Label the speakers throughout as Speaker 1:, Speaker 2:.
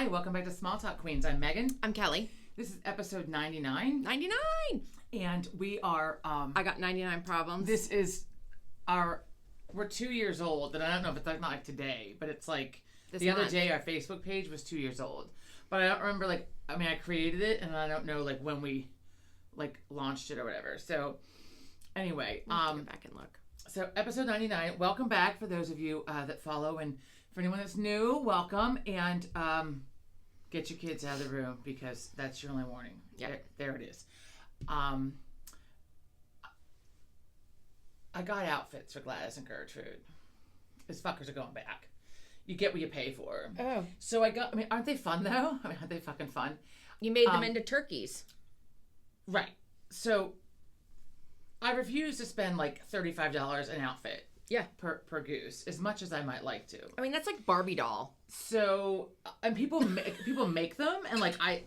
Speaker 1: Hi, welcome back to Small Talk Queens. I'm Megan.
Speaker 2: I'm Kelly.
Speaker 1: This is episode 99.
Speaker 2: 99!
Speaker 1: And we are...
Speaker 2: I got 99 problems.
Speaker 1: This is we're 2 years old, and I don't know if it's not like today, but it's like
Speaker 2: This
Speaker 1: the other
Speaker 2: month.
Speaker 1: day our Facebook page was 2 years old. But I don't remember, I created it, and I don't know, when we, launched it or whatever. So, anyway.
Speaker 2: We'll have to go back and look.
Speaker 1: So, episode 99. Welcome back for those of you that follow, and for anyone that's new, welcome, and get your kids out of the room, because that's your only warning.
Speaker 2: Yeah.
Speaker 1: There it is. I got outfits for Gladys and Gertrude. These fuckers are going back. You get what you pay for.
Speaker 2: Oh.
Speaker 1: So aren't they fun though? Aren't they fucking fun?
Speaker 2: You made them into turkeys.
Speaker 1: Right. So I refuse to spend $35 an outfit.
Speaker 2: Yeah.
Speaker 1: Per goose, as much as I might like to.
Speaker 2: I mean, that's like Barbie doll.
Speaker 1: So, and people make them, and I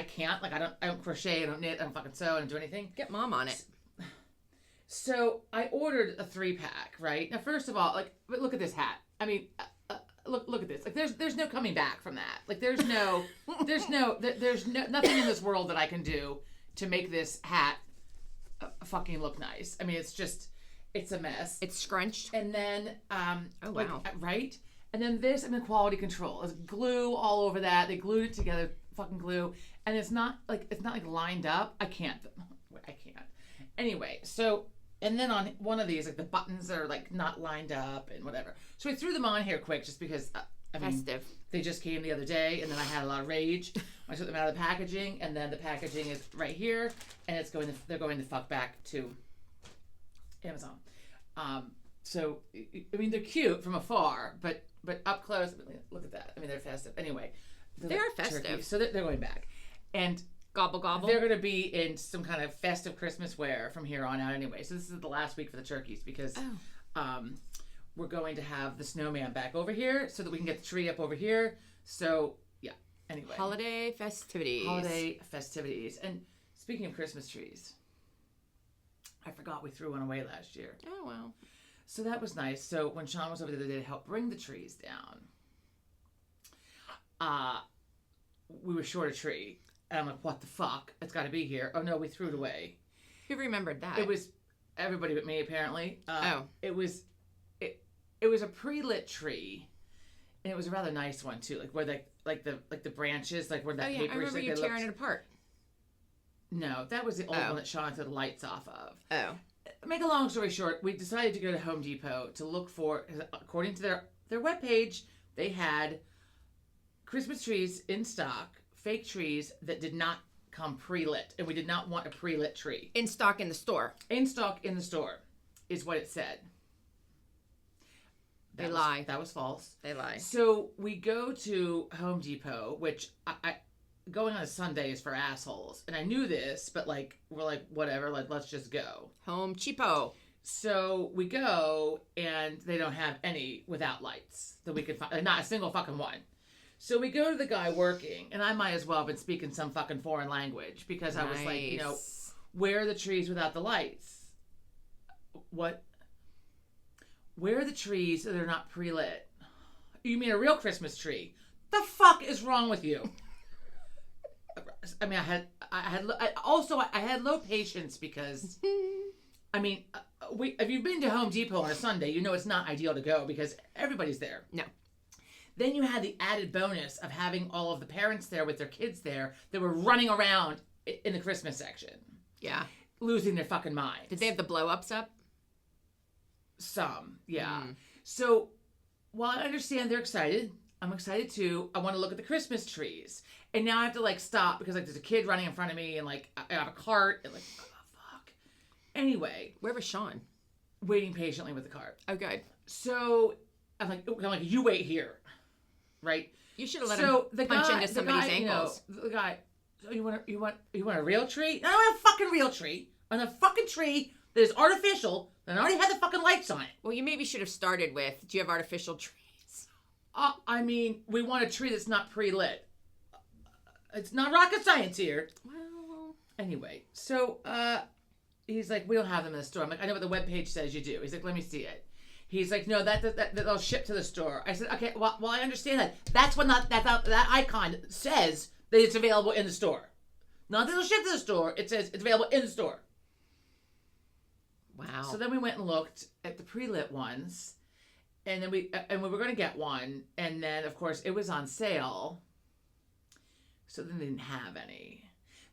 Speaker 1: can't. I don't crochet, I don't knit, I don't fucking sew, I don't do anything.
Speaker 2: Get mom on it.
Speaker 1: So I ordered a 3-pack, right? Now, first of all, but look at this hat. I mean, look at this. There's no coming back from that. There's nothing in this world that I can do to make this hat fucking look nice. I mean, it's a mess.
Speaker 2: It's scrunched.
Speaker 1: And then,
Speaker 2: oh wow,
Speaker 1: right? And then this, quality control. There's glue all over that. They glued it together, fucking glue, and it's not lined up. I can't. Anyway, so. And then on one of these, the buttons are not lined up and whatever. So I threw them on here quick just because,
Speaker 2: festive.
Speaker 1: They just came the other day, and then I had a lot of rage. I took them out of the packaging, and then the packaging is right here, and they're going to fuck back to Amazon. So they're cute from afar, but up close, look at that. They're festive. Anyway,
Speaker 2: they're festive.
Speaker 1: Turkey, so they're going back, and.
Speaker 2: Gobble gobble.
Speaker 1: They're going to be in some kind of festive Christmas wear from here on out anyway. So this is the last week for the turkeys because we're going to have the snowman back over here so that we can get the tree up over here. So, yeah. Anyway.
Speaker 2: Holiday festivities.
Speaker 1: And speaking of Christmas trees, I forgot we threw one away last year.
Speaker 2: Oh, well.
Speaker 1: So that was nice. So when Sean was over the other day to help bring the trees down, we were short a tree. And I'm like, what the fuck? It's got to be here. Oh, no, we threw it away.
Speaker 2: Who remembered that?
Speaker 1: It was everybody but me, apparently. It was a pre-lit tree, and it was a rather nice one too. Where the branches, where that paper is.
Speaker 2: I remember you tearing it apart.
Speaker 1: No, that was the old one that Sean took the lights off of.
Speaker 2: Oh.
Speaker 1: Make a long story short, we decided to go to Home Depot to look for, according to their webpage, they had Christmas trees in stock. Fake trees that did not come pre-lit, and we did not want a pre-lit tree.
Speaker 2: In stock in the store.
Speaker 1: In stock in the store is what it said.
Speaker 2: They lie.
Speaker 1: That was false.
Speaker 2: They lie.
Speaker 1: So we go to Home Depot, which I going on a Sunday is for assholes, and I knew this, but we're like whatever, let's just go.
Speaker 2: Home Cheapo.
Speaker 1: So we go, and they don't have any without lights that we could find, not a single fucking one. So we go to the guy working, and I might as well have been speaking some fucking foreign language because I was like, where are the trees without the lights? What? Where are the trees that are not pre-lit? You mean a real Christmas tree? The fuck is wrong with you? I had low patience because, if you've been to Home Depot on a Sunday, you know it's not ideal to go because everybody's there.
Speaker 2: No.
Speaker 1: Then you had the added bonus of having all of the parents there with their kids there that were running around in the Christmas section.
Speaker 2: Yeah.
Speaker 1: Losing their fucking minds.
Speaker 2: Did they have the blow-ups up?
Speaker 1: Some, yeah. So, while I understand they're excited, I'm excited too. I want to look at the Christmas trees. And now I have to stop because there's a kid running in front of me and I have a cart and oh fuck. Anyway.
Speaker 2: Where was Sean?
Speaker 1: Waiting patiently with the cart.
Speaker 2: Oh, good.
Speaker 1: So, I'm like, you wait here. Right?
Speaker 2: You should have let him punch into somebody's ankles.
Speaker 1: The guy, so you want a real tree? I don't want a fucking real tree. I want a fucking tree that is artificial and already had the fucking lights on it.
Speaker 2: Well, you maybe should have started with, do you have artificial trees?
Speaker 1: We want a tree that's not pre-lit. It's not rocket science here.
Speaker 2: Well.
Speaker 1: Anyway, so he's like, we don't have them in the store. I'm like, I know what the webpage says you do. He's like, let me see it. He's like, no, that'll ship to the store. I said, okay, well, I understand that. That's what that icon says that it's available in the store. Not that it'll ship to the store. It says it's available in the store.
Speaker 2: Wow.
Speaker 1: So then we went and looked at the pre-lit ones, and then we were going to get one, and then of course it was on sale. So then they didn't have any.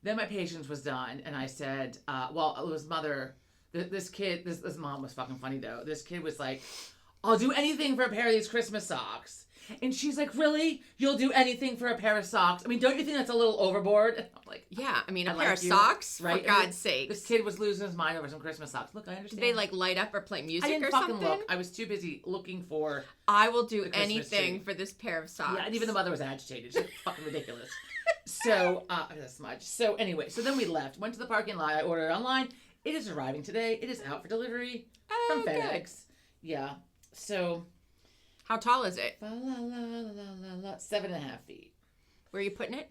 Speaker 1: Then my patience was done, and I said, well, it was mother. This kid, this mom was fucking funny though. This kid was like, I'll do anything for a pair of these Christmas socks. And she's like, really? You'll do anything for a pair of socks? I mean, don't you think that's a little overboard? And I'm like,
Speaker 2: yeah, I mean, a
Speaker 1: I
Speaker 2: pair
Speaker 1: like
Speaker 2: of
Speaker 1: you,
Speaker 2: socks,
Speaker 1: right?
Speaker 2: for God's sake.
Speaker 1: This kid was losing his mind over some Christmas socks. Look, I understand.
Speaker 2: Did they like light up or play music
Speaker 1: I didn't
Speaker 2: or
Speaker 1: fucking
Speaker 2: something?
Speaker 1: look. I was too busy looking for.
Speaker 2: I will do
Speaker 1: the Christmas
Speaker 2: anything
Speaker 1: tree.
Speaker 2: for this pair of socks.
Speaker 1: Yeah, and even the mother was agitated. She's fucking ridiculous. So, a smudge. So anyway, so then we left, went to the parking lot. I ordered it online. It is arriving today. It is out for delivery from FedEx.
Speaker 2: Good.
Speaker 1: Yeah. So.
Speaker 2: How tall is it?
Speaker 1: 7.5 feet.
Speaker 2: Where are you putting it?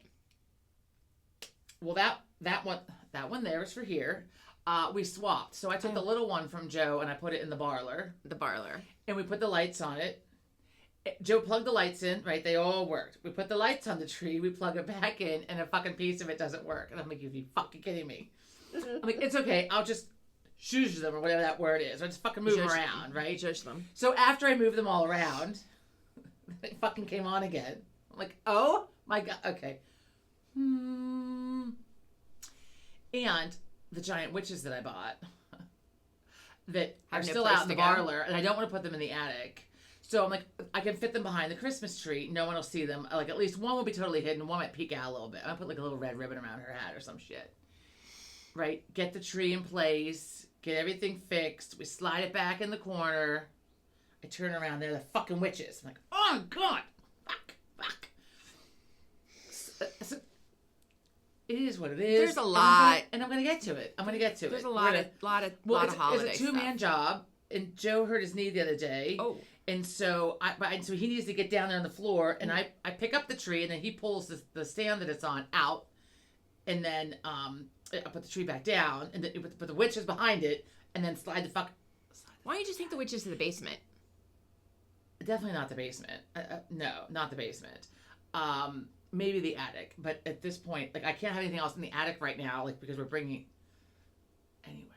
Speaker 1: Well, that one there is for here. We swapped. So I took the little one from Joe and I put it in the parlor.
Speaker 2: The parlor.
Speaker 1: And we put the lights on it. Joe plugged the lights in, right? They all worked. We put the lights on the tree. We plug it back in, and a fucking piece of it doesn't work. And I'm like, you fucking kidding me? I'm like, it's okay. I'll just zhuzh them or whatever that word is. I just fucking move them around, right?
Speaker 2: Zhuzh them.
Speaker 1: So after I moved them all around, they fucking came on again. I'm like, oh my God. Okay. And the giant witches that I bought that are
Speaker 2: Have no
Speaker 1: still
Speaker 2: place
Speaker 1: out in the
Speaker 2: to go.
Speaker 1: parlor, and I don't want to put them in the attic. So I'm like, I can fit them behind the Christmas tree. No one will see them. Like, at least one will be totally hidden. One might peek out a little bit. I put like a little red ribbon around her hat or some shit. Right? Get the tree in place. Get everything fixed. We slide it back in the corner. I turn around. They're the fucking witches. I'm like, oh, God. Fuck. So, it is what it is.
Speaker 2: There's a lot.
Speaker 1: And I'm going to get to it.
Speaker 2: There's a lot of holiday
Speaker 1: It's a two-man
Speaker 2: stuff.
Speaker 1: job. And Joe hurt his knee the other day.
Speaker 2: Oh.
Speaker 1: And so so he needs to get down there on the floor, and I pick up the tree, and then he pulls the stand that it's on out, and then I put the tree back down, and then put the witches behind it, and then slide the fuck.
Speaker 2: Why don't you just take the witches to the basement?
Speaker 1: Definitely not the basement. No, not the basement. Maybe the attic, but at this point, like I can't have anything else in the attic right now, like because we're bringing. Anyway,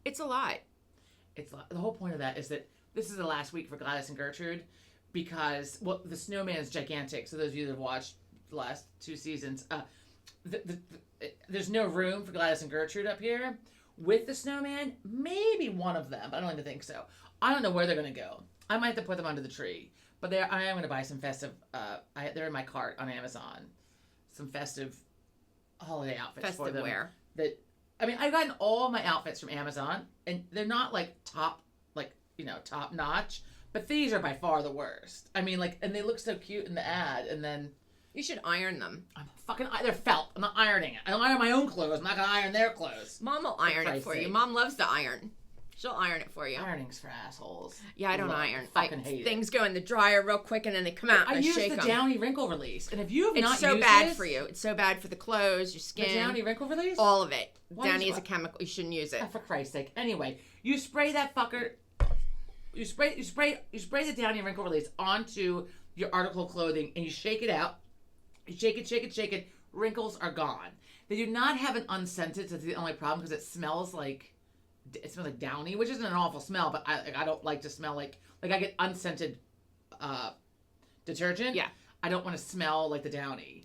Speaker 2: It's a lot.
Speaker 1: the whole point of that is that this is the last week for Gladys and Gertrude, because the snowman is gigantic. So those of you that have watched the last 2 seasons, there's no room for Gladys and Gertrude up here. With the snowman, maybe one of them, but I don't even think so. I don't know where they're going to go. I might have to put them under the tree, but I am going to buy some festive. They're in my cart on Amazon. Some festive holiday outfits for them.
Speaker 2: wear.
Speaker 1: I've gotten all my outfits from Amazon, and they're not like top notch, but these are by far the worst. I mean, like, and they look so cute in the ad, and then
Speaker 2: You should iron them.
Speaker 1: they're felt. I'm not ironing it. I don't iron my own clothes. I'm not gonna iron their clothes.
Speaker 2: Mom will iron it for you. Mom loves to iron. She'll iron it for you.
Speaker 1: Ironing's for assholes.
Speaker 2: Yeah, I don't iron.
Speaker 1: Fucking hate
Speaker 2: things go in the dryer real quick and then they come out.
Speaker 1: I
Speaker 2: and
Speaker 1: use
Speaker 2: shake
Speaker 1: the
Speaker 2: them.
Speaker 1: Downy wrinkle release, and if you have not
Speaker 2: It's so
Speaker 1: used
Speaker 2: bad
Speaker 1: this,
Speaker 2: for you. It's so bad for the clothes, your skin.
Speaker 1: the Downy wrinkle release,
Speaker 2: All of it.
Speaker 1: Why
Speaker 2: Downy
Speaker 1: is
Speaker 2: is a chemical. You shouldn't use it.
Speaker 1: Oh, for Christ's sake. Anyway, you spray that fucker. You spray the Downy wrinkle release onto your article of clothing, and you shake it out. You shake it. Wrinkles are gone. They do not have an unscented. So that's the only problem because it smells like Downy, which isn't an awful smell, but I don't like to smell like I get unscented detergent.
Speaker 2: Yeah.
Speaker 1: I don't want to smell like the Downy.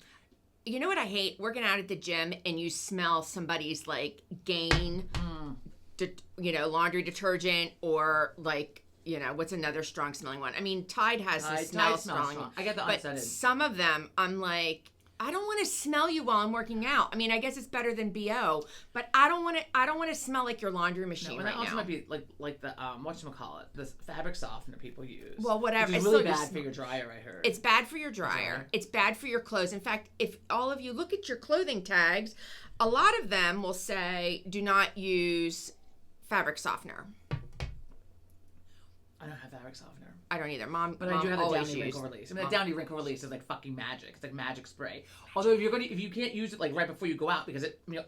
Speaker 2: You know what I hate? Working out at the gym and you smell somebody's like Gain, laundry detergent, or like, what's another strong smelling one? I mean, Tide has the
Speaker 1: Tide
Speaker 2: smell
Speaker 1: smells
Speaker 2: strong.
Speaker 1: I get the
Speaker 2: But
Speaker 1: unscented.
Speaker 2: some of them, I'm like, I don't want to smell you while I'm working out. I mean, I guess it's better than BO, but I don't want to smell like your laundry machine
Speaker 1: and
Speaker 2: right
Speaker 1: that also
Speaker 2: now.
Speaker 1: might be like the whatchamacallit, this fabric softener people use.
Speaker 2: Well, whatever.
Speaker 1: Which is
Speaker 2: It's
Speaker 1: really
Speaker 2: still
Speaker 1: bad
Speaker 2: just-
Speaker 1: for your dryer, I heard.
Speaker 2: It's bad for your dryer. It's bad for your clothes. In fact, if all of you look at your clothing tags, a lot of them will say, do not use fabric softener.
Speaker 1: I don't have fabric softener.
Speaker 2: I don't either. Mom,
Speaker 1: But
Speaker 2: Mom
Speaker 1: I do have the
Speaker 2: always
Speaker 1: Downy
Speaker 2: used.
Speaker 1: wrinkle release. I mean, the Downy wrinkle release is like fucking magic. It's like magic spray. Although if you can't use it like right before you go out because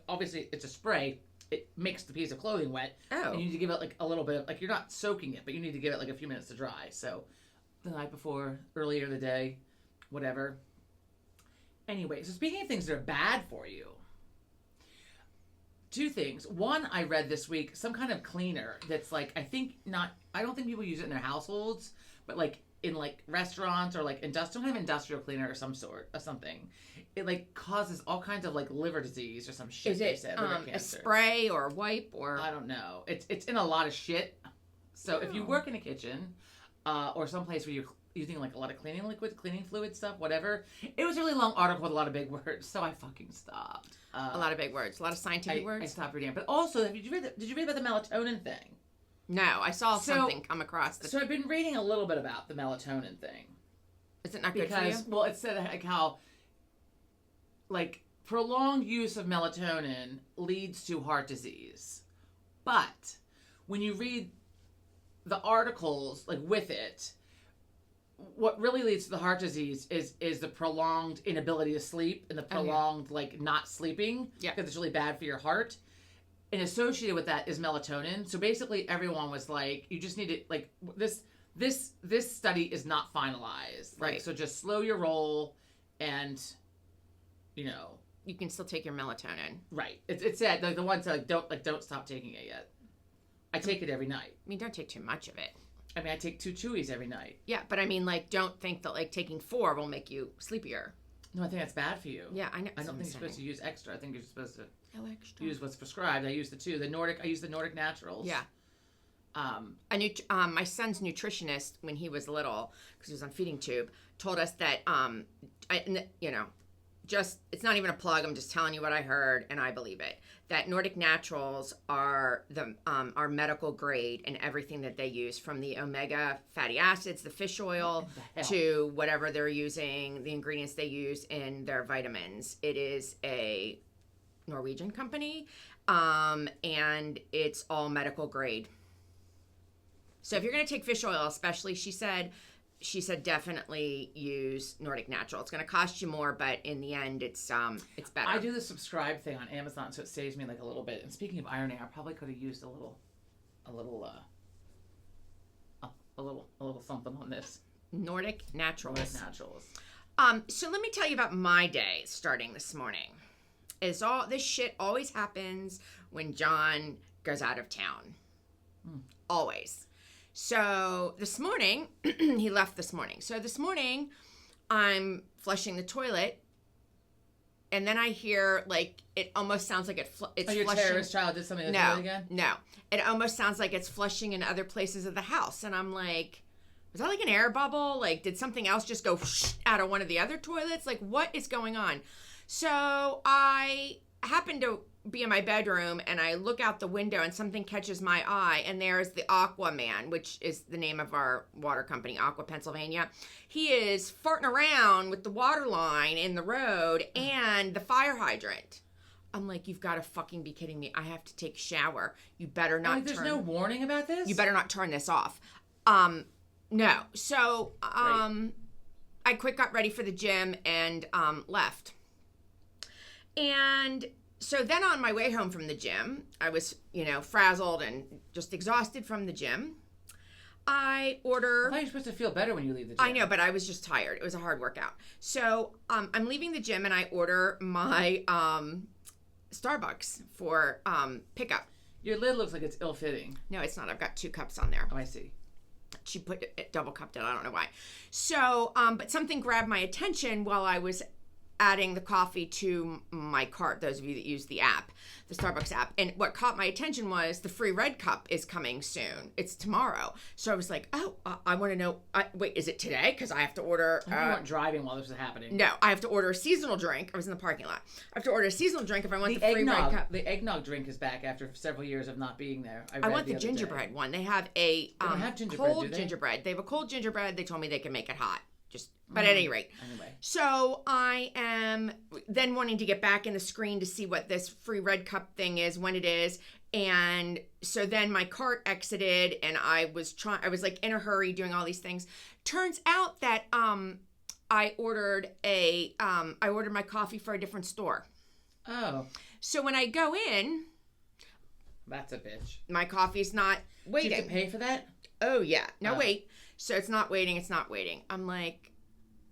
Speaker 1: obviously it's a spray, it makes the piece of clothing wet.
Speaker 2: Oh.
Speaker 1: And you need to give it like a little bit of, like, you're not soaking it, but you need to give it like a few minutes to dry. So the night before, earlier in the day, whatever. Anyway, so speaking of things that are bad for you, two things. One, I read this week, some kind of cleaner that's like, I don't think people use it in their households, but like in like restaurants or like some kind of industrial cleaner or some sort of something. It like causes all kinds of like liver disease or some shit.
Speaker 2: Is
Speaker 1: they
Speaker 2: it
Speaker 1: said, liver
Speaker 2: a
Speaker 1: cancer.
Speaker 2: spray or a wipe or?
Speaker 1: I don't know. It's in a lot of shit. So if you work in a kitchen or someplace where you're using like a lot of cleaning liquid, cleaning fluid stuff, whatever. It was a really long article with a lot of big words, so I fucking stopped.
Speaker 2: A lot of big words, a lot of scientific words.
Speaker 1: I stopped reading it. But also, did you read about the melatonin thing?
Speaker 2: No, I saw something come across.
Speaker 1: So I've been reading a little bit about the melatonin thing.
Speaker 2: Is it not good for you?
Speaker 1: Well, it said like how like prolonged use of melatonin leads to heart disease. But when you read the articles like with it, what really leads to the heart disease is the prolonged inability to sleep and the prolonged like not sleeping because it's really bad for your heart. And associated with that is melatonin. So basically everyone was like, you just need to like this study is not finalized. Like,
Speaker 2: right.
Speaker 1: So just slow your roll and
Speaker 2: you can still take your melatonin.
Speaker 1: Right. It said like the one said don't stop taking it yet. I take it every night.
Speaker 2: I mean, don't take too much of it.
Speaker 1: I mean, I take 2 Chewies every night.
Speaker 2: Yeah, but I mean, like, don't think that like taking 4 will make you sleepier.
Speaker 1: No, I think that's bad for you.
Speaker 2: Yeah, I know.
Speaker 1: I don't think you're supposed to use extra. I think you're supposed to
Speaker 2: extra.
Speaker 1: use what's prescribed. I use the 2. I use the Nordic Naturals.
Speaker 2: Yeah. My son's nutritionist, when he was little, because he was on feeding tube, told us that it's not even a plug. I'm just telling you what I heard, and I believe it. That Nordic Naturals are are medical grade in everything that they use, from the omega fatty acids, the fish oil, to whatever they're using, the ingredients they use in their vitamins. It is a Norwegian company, and it's all medical grade. So if you're going to take fish oil, especially, she said definitely use Nordic Natural. It's going to cost you more, but in the end, it's better.
Speaker 1: I do the subscribe thing on Amazon, so it saves me like a little bit. And speaking of ironing, I probably could have used a little something on this.
Speaker 2: Nordic Naturals.
Speaker 1: Nordic Naturals.
Speaker 2: So let me tell you about my day starting this morning. This shit always happens when John goes out of town. Always. So this morning, he left this morning. So this morning, I'm flushing the toilet, and then I hear, like, it almost sounds like it's
Speaker 1: your
Speaker 2: flushing.
Speaker 1: terrorist child did something to the toilet again?
Speaker 2: No. It almost sounds like it's flushing in other places of the house. And I'm like, was that like an air bubble? Like, did something else just go out of one of the other toilets? Like, what is going on? So I happened to be in my bedroom, and I look out the window, and something catches my eye, and there's the Aqua Man, which is the name of our water company, Aqua Pennsylvania. He is farting around with the water line in the road and the fire hydrant. I'm like, you've got to fucking be kidding me. I have to take a shower. You better not
Speaker 1: There's no warning about this?
Speaker 2: You better not turn this off. No. So I quick got ready for the gym and left. And so then on my way home from the gym, I was, frazzled and just exhausted from the gym. I thought
Speaker 1: you're supposed to feel better when you leave the gym.
Speaker 2: I know, but I was just tired. It was a hard workout. So I'm leaving the gym, and I order my Starbucks for pickup.
Speaker 1: Your lid looks like it's ill-fitting.
Speaker 2: No, it's not. I've got 2 cups on there.
Speaker 1: Oh, I see.
Speaker 2: She put it double cupped it. I don't know why. So, but something grabbed my attention while I was adding the coffee to my cart, those of you that use the app, the Starbucks app. And what caught my attention was the free red cup is coming soon. It's tomorrow. So I was like, I want to know, wait, is it today? Because I have to order.
Speaker 1: You weren't driving while this was happening.
Speaker 2: No, I have to order a seasonal drink. I was in the parking lot. I have to order a seasonal drink if I want the free red cup.
Speaker 1: The eggnog drink is back after several years of not being there.
Speaker 2: I want the gingerbread one. They have a
Speaker 1: don't have gingerbread,
Speaker 2: cold
Speaker 1: do they?
Speaker 2: gingerbread. They have a cold gingerbread. They told me they can make it hot. But at any rate.
Speaker 1: Anyway.
Speaker 2: So I am then wanting to get back in the screen to see what this free red cup thing is, when it is. And so then my cart exited, and I was like in a hurry doing all these things. Turns out that I ordered my coffee for a different store.
Speaker 1: Oh.
Speaker 2: So when I go in,
Speaker 1: That's a bitch.
Speaker 2: My coffee's not waiting.
Speaker 1: Do you have to pay for that?
Speaker 2: Oh, yeah. No, wait. So it's not waiting. I'm like,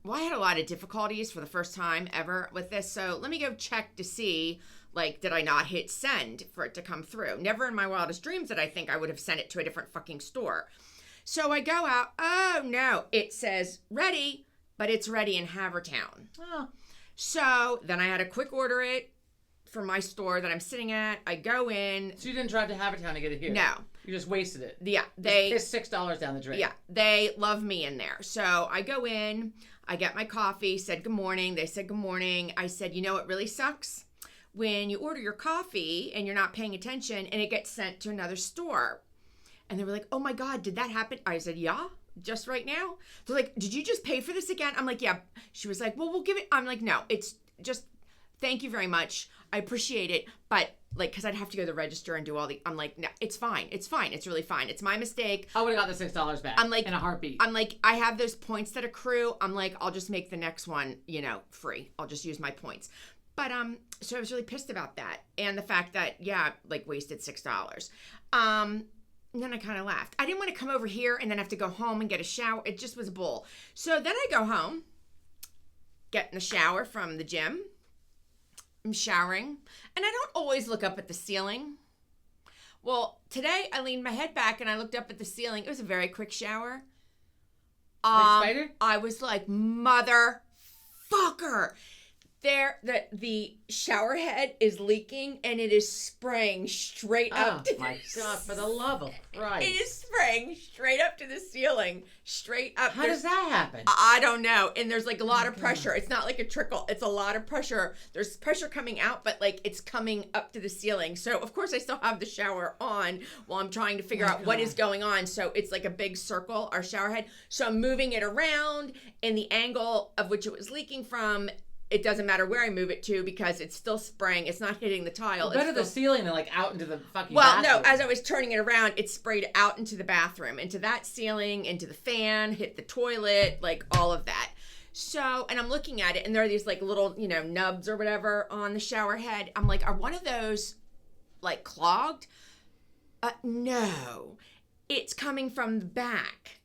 Speaker 2: well, I had a lot of difficulties for the first time ever with this. So let me go check to see, like, did I not hit send for it to come through? Never in my wildest dreams did I think I would have sent it to a different fucking store. So I go out. Oh, no. It says ready, but it's ready in Havertown.
Speaker 1: Oh.
Speaker 2: So then I had to quick order it for my store that I'm sitting at. I go in.
Speaker 1: So you didn't drive to Havertown to get it here?
Speaker 2: No.
Speaker 1: You just wasted it.
Speaker 2: Yeah.
Speaker 1: It's $6 down the drain.
Speaker 2: Yeah. They love me in there. So I go in. I get my coffee. Said good morning. They said good morning. I said, you know what really sucks? When you order your coffee and you're not paying attention and it gets sent to another store. And they were like, oh my God, did that happen? I said, yeah. Just right now? They're like, did you just pay for this again? I'm like, yeah. She was like, well, we'll give it. I'm like, no, it's just, thank you very much. I appreciate it. But like, cause I'd have to go to the register and do all the, I'm like, no, it's fine. It's fine. It's really fine. It's my mistake.
Speaker 1: I would have got the $6 back.
Speaker 2: I'm like,
Speaker 1: in a heartbeat.
Speaker 2: I'm like, I have those points that accrue. I'm like, I'll just make the next one, free. I'll just use my points. But, so I was really pissed about that. And the fact that, yeah, like wasted $6. And then I kind of laughed. I didn't want to come over here and then have to go home and get a shower. It just was a bull. So then I go home, get in the shower from the gym. I'm showering. And I don't always look up at the ceiling. Well, today I leaned my head back and I looked up at the ceiling. It was a very quick shower.
Speaker 1: Like spider?
Speaker 2: I was like, motherfucker. The shower head is leaking and it is spraying straight up to
Speaker 1: my God, for the love of Christ.
Speaker 2: It is spraying straight up to the ceiling. Straight up.
Speaker 1: How does that happen?
Speaker 2: I don't know. And there's like a lot of pressure. It's not like a trickle. It's a lot of pressure. There's pressure coming out, but like it's coming up to the ceiling. So of course I still have the shower on while I'm trying to figure out what is going on. So it's like a big circle, our shower head. So I'm moving it around in the angle of which it was leaking from. It doesn't matter where I move it to because it's still spraying. It's not hitting the tile.
Speaker 1: Better the ceiling than like out into the fucking
Speaker 2: bathroom.
Speaker 1: bathroom.
Speaker 2: No, as I was turning it around, it sprayed out into the bathroom, into that ceiling, into the fan, hit the toilet, like all of that. So, and I'm looking at it and there are these like little, nubs or whatever on the shower head. I'm like, are one of those like clogged? No, it's coming from the back.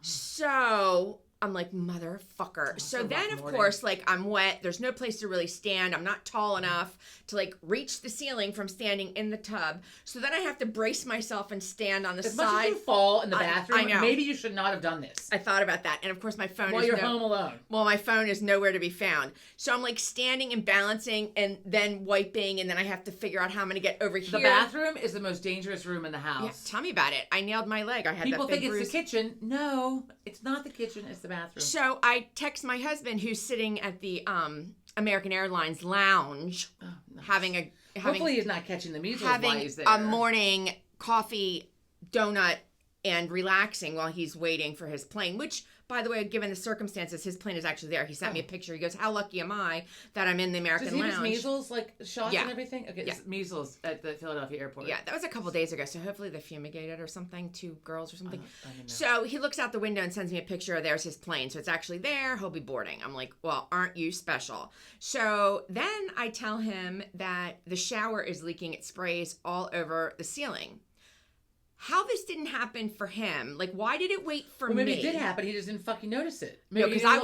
Speaker 2: So I'm like, motherfucker. So then, of course, like, I'm wet. There's no place to really stand. I'm not tall enough to, like, reach the ceiling from standing in the tub. So then I have to brace myself and stand on the side.
Speaker 1: As much as you fall in the bathroom,
Speaker 2: I know.
Speaker 1: Maybe you should not have done this.
Speaker 2: I thought about that. And, of course, my phone
Speaker 1: While you're home alone.
Speaker 2: Well, my phone is nowhere to be found. So I'm, like, standing and balancing and then wiping. And then I have to figure out how I'm going to get over here.
Speaker 1: The bathroom is the most dangerous room in the house.
Speaker 2: Yeah, tell me about it. I nailed my leg. I had
Speaker 1: People
Speaker 2: that big
Speaker 1: think
Speaker 2: bruise.
Speaker 1: it's the kitchen. No, it's not the kitchen. It's the bathroom.
Speaker 2: So I text my husband, who's sitting at the American Airlines lounge,
Speaker 1: nice.
Speaker 2: having
Speaker 1: Hopefully he's not catching the measles while he's there.
Speaker 2: a morning coffee, donut, and relaxing while he's waiting for his plane, which, by the way, given the circumstances, his plane is actually there. He sent me a picture. He goes, how lucky am I that I'm in the American Lounge?
Speaker 1: Does he have measles, like, shots and everything? Okay,
Speaker 2: yeah.
Speaker 1: Measles at the Philadelphia airport.
Speaker 2: Yeah, that was a couple days ago, so hopefully they fumigated or something, 2 girls or something.
Speaker 1: I didn't know.
Speaker 2: So he looks out the window and sends me a picture. There's his plane. So it's actually there. He'll be boarding. I'm like, well, aren't you special? So then I tell him that the shower is leaking. It sprays all over the ceiling. How this didn't happen for him? Like, why did it wait for me?
Speaker 1: Maybe it did happen. He just didn't fucking notice it. Maybe
Speaker 2: because I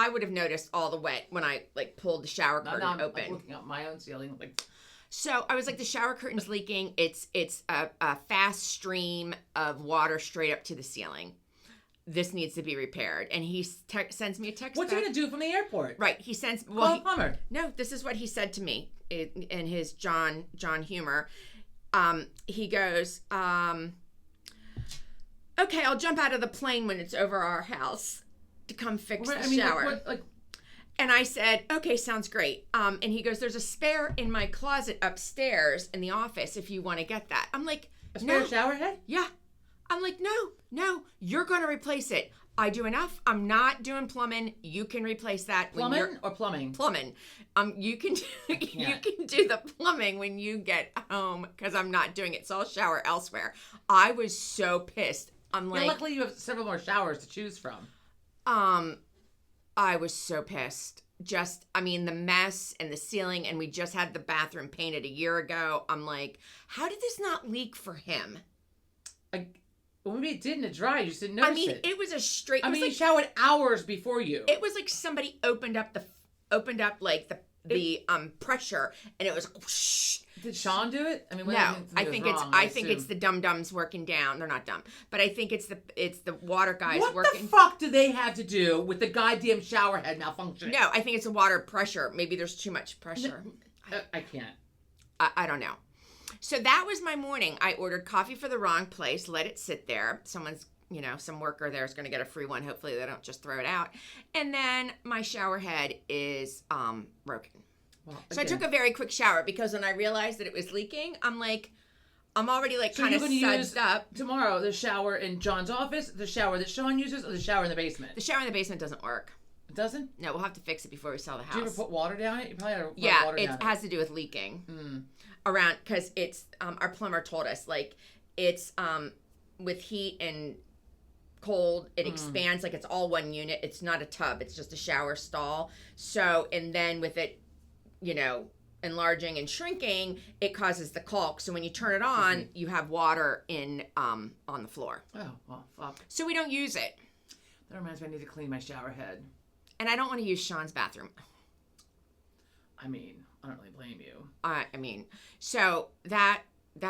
Speaker 2: would have noticed all the wet when I like pulled the shower curtain open.
Speaker 1: I'm looking at my own ceiling. Like,
Speaker 2: so I was like, the shower curtain's leaking. It's a fast stream of water straight up to the ceiling. This needs to be repaired. And he sends me a text.
Speaker 1: What's he gonna do from the airport?
Speaker 2: Right. He sends.
Speaker 1: Call a plumber.
Speaker 2: No, this is what he said to me in his John humor. He goes, okay, I'll jump out of the plane when it's over our house to come fix the shower. And I said, okay, sounds great. And he goes, there's a spare in my closet upstairs in the office if you want to get that. I'm like,
Speaker 1: a spare shower head?
Speaker 2: Yeah. I'm like, no, you're going to replace it. I do enough. I'm not doing plumbing. You can replace that.
Speaker 1: Plumbing or plumbing?
Speaker 2: Plumbing. You can do the plumbing when you get home because I'm not doing it. So I'll shower elsewhere. I was so pissed. I'm like,
Speaker 1: luckily you have several more showers to choose from.
Speaker 2: I was so pissed. just, I mean, the mess and the ceiling, and we just had the bathroom painted a year ago. I'm like, how did this not leak for him?
Speaker 1: Well, maybe it didn't. It dried. You just didn't notice
Speaker 2: I mean,
Speaker 1: it.
Speaker 2: it was a straight.
Speaker 1: I mean,
Speaker 2: like,
Speaker 1: he showered hours before you.
Speaker 2: it was like somebody opened up like the pressure, and it was whoosh.
Speaker 1: Did Sean do it? I mean, what
Speaker 2: No,
Speaker 1: do you
Speaker 2: I think
Speaker 1: was
Speaker 2: it's
Speaker 1: wrong,
Speaker 2: I think it's
Speaker 1: assume?
Speaker 2: the dum-dums working down. They're not dumb, but I think it's the water guys
Speaker 1: What
Speaker 2: working.
Speaker 1: the fuck do they have to do with the goddamn shower head malfunctioning?
Speaker 2: No, I think it's the water pressure. Maybe there's too much pressure.
Speaker 1: I can't.
Speaker 2: I don't know. So that was my morning. I ordered coffee for the wrong place, let it sit there. Someone's, some worker there is going to get a free one. Hopefully they don't just throw it out. And then my shower head is broken.
Speaker 1: Well,
Speaker 2: So I took a very quick shower because when I realized that it was leaking, I'm already like kind of sudsed up.
Speaker 1: Tomorrow the shower in John's office, the shower that Sean uses, or the shower in the basement?
Speaker 2: The shower in the basement doesn't work.
Speaker 1: It doesn't?
Speaker 2: No, we'll have to fix it before we sell the house.
Speaker 1: Do you ever put water down it? You probably had to put
Speaker 2: Yeah,
Speaker 1: water
Speaker 2: it
Speaker 1: down
Speaker 2: has to do with leaking.
Speaker 1: Mm.
Speaker 2: Around, because it's our plumber told us, like, it's with heat and cold, it expands, like it's all one unit. It's not a tub, it's just a shower stall. So, and then with it, enlarging and shrinking, it causes the caulk. So when you turn it on, you have water in on the floor.
Speaker 1: Oh, well, fuck.
Speaker 2: So we don't use it.
Speaker 1: That reminds me, I need to clean my shower head.
Speaker 2: And I don't want to use Sean's bathroom.
Speaker 1: I mean, I don't really blame you.
Speaker 2: I mean, so that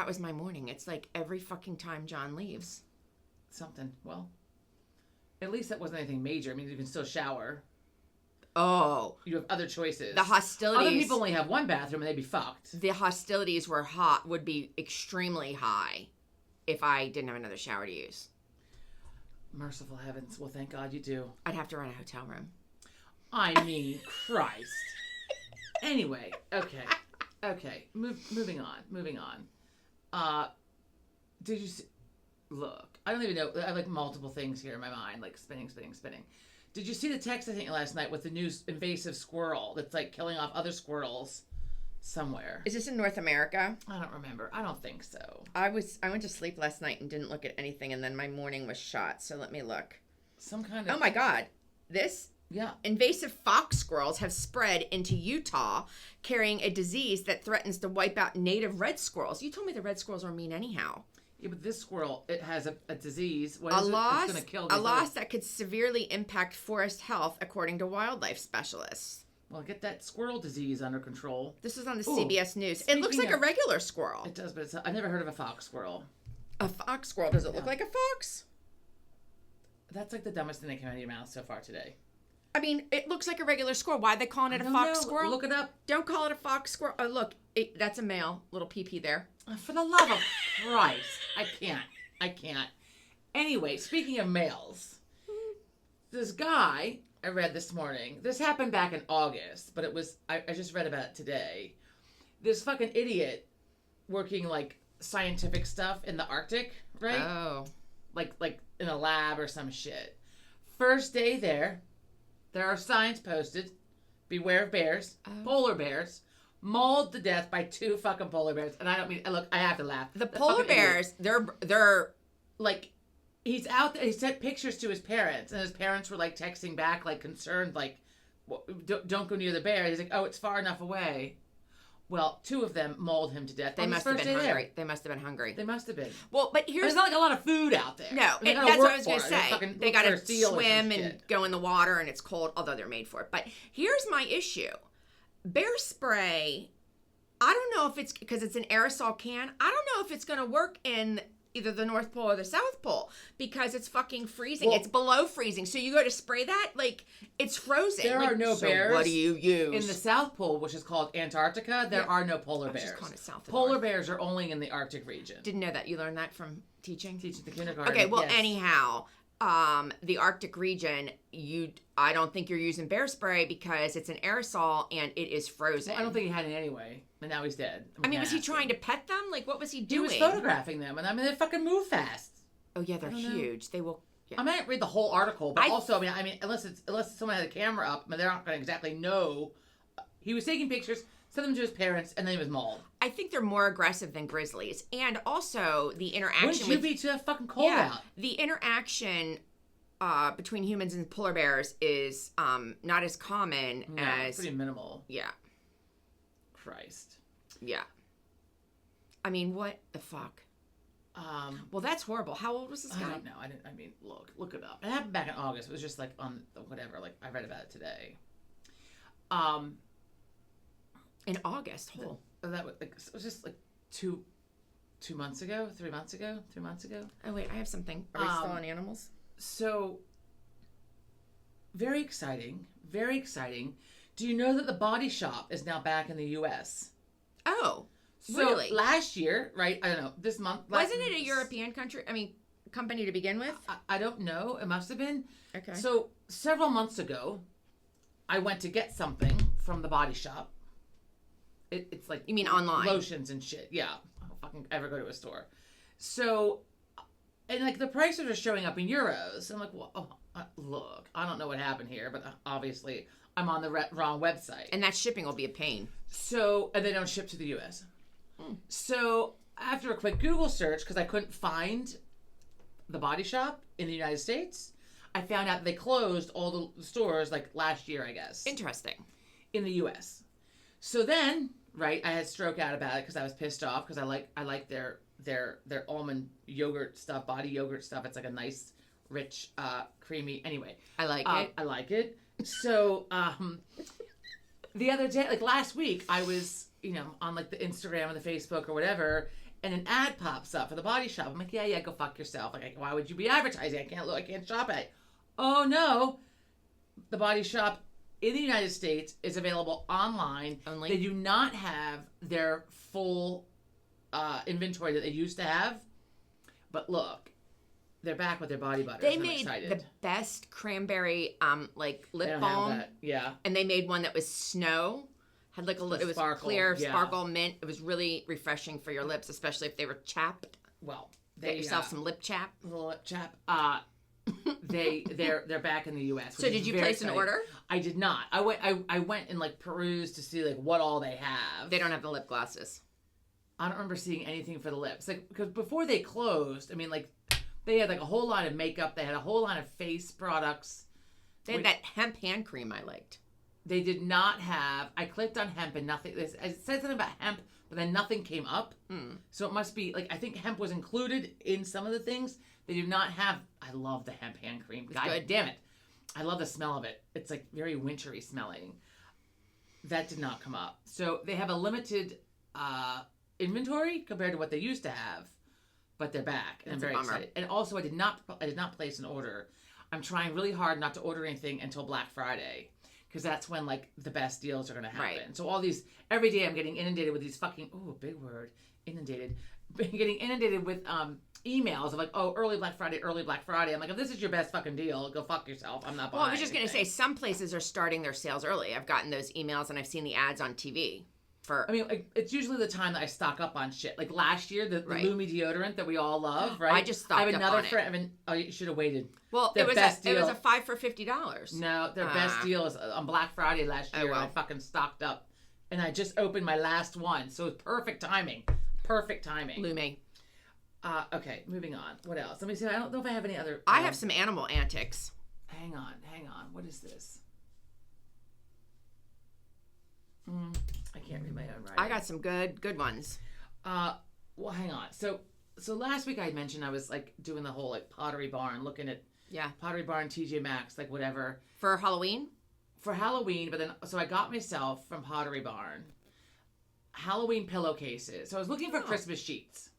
Speaker 2: was my morning. It's like every fucking time John leaves.
Speaker 1: Something. Well, at least that wasn't anything major. I mean, you can still shower.
Speaker 2: Oh.
Speaker 1: You have other choices.
Speaker 2: The hostilities.
Speaker 1: Other people only have one bathroom and they'd be fucked.
Speaker 2: The hostilities would be extremely high if I didn't have another shower to use.
Speaker 1: Merciful heavens. Well, thank God you do.
Speaker 2: I'd have to rent a hotel room.
Speaker 1: I mean, Christ. Anyway, okay. Moving on. Did you see? Look, I don't even know. I have like multiple things here in my mind, like spinning. Did you see the text I think last night with the new invasive squirrel that's like killing off other squirrels somewhere?
Speaker 2: Is this in North America?
Speaker 1: I don't remember. I don't think so.
Speaker 2: I went to sleep last night and didn't look at anything, and then my morning was shot. So let me look.
Speaker 1: Some kind of.
Speaker 2: Oh my God, this.
Speaker 1: Yeah.
Speaker 2: Invasive fox squirrels have spread into Utah, carrying a disease that threatens to wipe out native red squirrels. You told me the red squirrels were mean anyhow.
Speaker 1: Yeah, but this squirrel, it has a disease. What
Speaker 2: A
Speaker 1: is it?
Speaker 2: loss,
Speaker 1: It's going to kill
Speaker 2: a
Speaker 1: these
Speaker 2: loss
Speaker 1: little-
Speaker 2: that could severely impact forest health, according to wildlife specialists.
Speaker 1: Well, get that squirrel disease under control.
Speaker 2: This is on the
Speaker 1: Ooh,
Speaker 2: CBS News. It looks
Speaker 1: speaking
Speaker 2: like a
Speaker 1: of-
Speaker 2: regular squirrel.
Speaker 1: It does, but I've never heard of a fox squirrel.
Speaker 2: A fox squirrel. Does it look
Speaker 1: Yeah.
Speaker 2: like a fox?
Speaker 1: That's like the dumbest thing that came out of your mouth so far today.
Speaker 2: I mean, it looks like a regular squirrel. Why are they calling it a
Speaker 1: I don't
Speaker 2: fox
Speaker 1: know.
Speaker 2: squirrel?
Speaker 1: Look it up.
Speaker 2: Don't call it a fox squirrel. Oh, look. That's a male. Little pee-pee there.
Speaker 1: For the love of Christ. I can't. Anyway, speaking of males, this guy I read this morning, this happened back in August, but I just read about it today. This fucking idiot working like scientific stuff in the Arctic, right?
Speaker 2: Oh.
Speaker 1: Like in a lab or some shit. First day there are signs posted. Beware of bears.
Speaker 2: Oh.
Speaker 1: Polar bears. Mauled to death by 2 fucking polar bears. And I don't mean, look, I have to laugh.
Speaker 2: The
Speaker 1: That
Speaker 2: polar
Speaker 1: fucking idiot.
Speaker 2: bears, they're
Speaker 1: Like, he's out there, he sent pictures to his parents, and his parents were like texting back, like concerned, like, don't go near the bear. He's like, oh, it's far enough away. Well, 2 of them mauled him to death.
Speaker 2: they
Speaker 1: on his
Speaker 2: must have
Speaker 1: first
Speaker 2: been
Speaker 1: day
Speaker 2: hungry.
Speaker 1: there.
Speaker 2: They must have been hungry.
Speaker 1: They must have been.
Speaker 2: Well, but here's
Speaker 1: There's not like a lot of food out there.
Speaker 2: no,
Speaker 1: They
Speaker 2: and
Speaker 1: gotta
Speaker 2: that's what
Speaker 1: work
Speaker 2: I was
Speaker 1: for
Speaker 2: going to
Speaker 1: it. They
Speaker 2: say.
Speaker 1: fucking
Speaker 2: They
Speaker 1: look
Speaker 2: got
Speaker 1: for
Speaker 2: to
Speaker 1: a seal or some
Speaker 2: swim and
Speaker 1: shit.
Speaker 2: go in the water, and it's cold, although they're made for it. But here's my issue: bear spray. I don't know if it's because it's an aerosol can. I don't know if it's going to work in either the North Pole or the South Pole because it's fucking freezing.
Speaker 1: Well-
Speaker 2: It's below freezing. So you go to spray that, like, it's frozen.
Speaker 1: There
Speaker 2: Like,
Speaker 1: are no
Speaker 2: so
Speaker 1: bears
Speaker 2: what do you use?
Speaker 1: In the South Pole, which is called Antarctica, there
Speaker 2: Yeah.
Speaker 1: are no polar
Speaker 2: I was
Speaker 1: bears.
Speaker 2: just calling it South and
Speaker 1: Polar
Speaker 2: North.
Speaker 1: bears are only in the Arctic region.
Speaker 2: Didn't know that. You learned that from teaching?
Speaker 1: Teaching the kindergarten.
Speaker 2: Okay, well,
Speaker 1: yes.
Speaker 2: anyhow, the Arctic region, I don't think you're using bear spray because it's an aerosol and it is frozen.
Speaker 1: Well, I don't think he had it anyway, and now he's dead.
Speaker 2: I mean, was he trying to pet them? Like, what was he
Speaker 1: He
Speaker 2: doing?
Speaker 1: was photographing them, and I mean, they fucking move fast.
Speaker 2: Oh yeah, they're
Speaker 1: I don't know.
Speaker 2: huge. They will. Yeah.
Speaker 1: I might read the whole article, but
Speaker 2: I-
Speaker 1: also, I mean, unless someone had a camera up, I mean, they're not going to exactly know. He was taking pictures, sent them to his parents, and then he was mauled.
Speaker 2: I think they're more aggressive than grizzlies, and also the interaction
Speaker 1: Wouldn't you
Speaker 2: with
Speaker 1: be too fucking cold out?
Speaker 2: the interaction between humans and polar bears is not as common
Speaker 1: No,
Speaker 2: as
Speaker 1: pretty minimal.
Speaker 2: yeah.
Speaker 1: Christ.
Speaker 2: Yeah. I mean, what the fuck? Well, that's horrible. How old was this guy?
Speaker 1: I don't know. I mean, look it up. It happened back in August. It was just like on whatever. Like I read about it today.
Speaker 2: In August.
Speaker 1: That was like it was just like 2 months ago, 3 months ago.
Speaker 2: Oh wait, I have something. Are we still on animals?
Speaker 1: So very exciting. Very exciting. Do you know that the Body Shop is now back in the U.S.?
Speaker 2: Oh,
Speaker 1: So
Speaker 2: really?
Speaker 1: last year, right? I don't know. This month.
Speaker 2: Wasn't it a European company to begin with?
Speaker 1: I don't know. It must have been.
Speaker 2: Okay.
Speaker 1: So several months ago, I went to get something from the Body Shop. It's like
Speaker 2: You mean online?
Speaker 1: lotions and shit. Yeah, I don't fucking ever go to a store. So, and like the prices are showing up in euros. I'm like, well, look, I don't know what happened here, but obviously I'm on the wrong website.
Speaker 2: And that shipping will be a pain.
Speaker 1: So, and they don't ship to the U.S. So after a quick Google search, because I couldn't find the Body Shop in the United States, I found out they closed all the stores like last year, I guess,
Speaker 2: Interesting.
Speaker 1: in the U.S. So then, right, I had stroke out about it because I was pissed off because I like their almond yogurt stuff, body yogurt stuff. It's like a nice, rich, creamy. Anyway,
Speaker 2: I like it.
Speaker 1: I like it. So the other day, like last week, I was on like the Instagram or the Facebook or whatever, and an ad pops up for the Body Shop. I'm like, yeah, go fuck yourself. Like, why would you be advertising? I can't shop at it. Oh no, the Body Shop in the United States is available online.
Speaker 2: Only?
Speaker 1: They do not have their full inventory that they used to have. But look, they're back with their body butters.
Speaker 2: They
Speaker 1: I'm
Speaker 2: made
Speaker 1: excited.
Speaker 2: the best cranberry like
Speaker 1: They
Speaker 2: lip
Speaker 1: don't
Speaker 2: balm,
Speaker 1: have that. Yeah.
Speaker 2: and they made one that was snow. Had like it was
Speaker 1: Sparkle,
Speaker 2: clear
Speaker 1: yeah.
Speaker 2: sparkle mint. It was really refreshing for your lips, especially if they were chapped.
Speaker 1: Well,
Speaker 2: Get yourself some lip chap.
Speaker 1: little lip chap. They're back in the U.S.
Speaker 2: So did you place an order?
Speaker 1: I did not. I went and like perused to see like what all they have.
Speaker 2: They don't have the lip glosses.
Speaker 1: I don't remember seeing anything for the lips. Like because before they closed, I mean like they had like a whole line of makeup. They had a whole line of face products.
Speaker 2: They had that hemp hand cream I liked.
Speaker 1: They did not have. I clicked on hemp and nothing. It said something about hemp, but then nothing came up. So it must be like I think hemp was included in some of the things. They do not have. I love the hemp hand cream. God
Speaker 2: good.
Speaker 1: damn it! I love the smell of it. It's like very wintry smelling. That did not come up. So they have a limited inventory compared to what they used to have, but they're back, and
Speaker 2: That's
Speaker 1: I'm
Speaker 2: a
Speaker 1: very
Speaker 2: bummer.
Speaker 1: excited. And also, I did not place an order. I'm trying really hard not to order anything until Black Friday. Because that's when like the best deals are going to happen.
Speaker 2: Right.
Speaker 1: So all these every day I'm getting inundated with these fucking big word inundated, getting inundated with emails of like early Black Friday. I'm like if this is your best fucking deal, go fuck yourself. I'm not buying.
Speaker 2: Well, I was just going to say
Speaker 1: anything.
Speaker 2: some places are starting their sales early. I've gotten those emails and I've seen the ads on TV for.
Speaker 1: I mean, like, it's usually the time that I stock up on shit. Like last year, the
Speaker 2: Right.
Speaker 1: Lumi deodorant that we all love, right?
Speaker 2: I just stocked
Speaker 1: I have
Speaker 2: up
Speaker 1: another
Speaker 2: on it.
Speaker 1: friend. I mean, you should have waited.
Speaker 2: Well,
Speaker 1: their
Speaker 2: it was
Speaker 1: best
Speaker 2: it was
Speaker 1: deal-
Speaker 2: a 5 for $50.
Speaker 1: No, their best deal is on Black Friday last year.
Speaker 2: Oh, well.
Speaker 1: I fucking stocked up, and I just opened my last one, so it's perfect timing. Perfect timing.
Speaker 2: Lume.
Speaker 1: Okay, moving on. What else? Let me see. I don't know if I have any other.
Speaker 2: I have some animal antics.
Speaker 1: Hang on. What is this? I can't read my own writing.
Speaker 2: I got some good ones.
Speaker 1: Well, hang on. So last week I had mentioned I was like doing the whole like Pottery Barn, looking at
Speaker 2: Yeah.
Speaker 1: Pottery Barn, TJ Maxx, like whatever
Speaker 2: For Halloween?
Speaker 1: for Halloween. But then so I got myself from Pottery Barn Halloween pillowcases. So I was looking for Christmas sheets.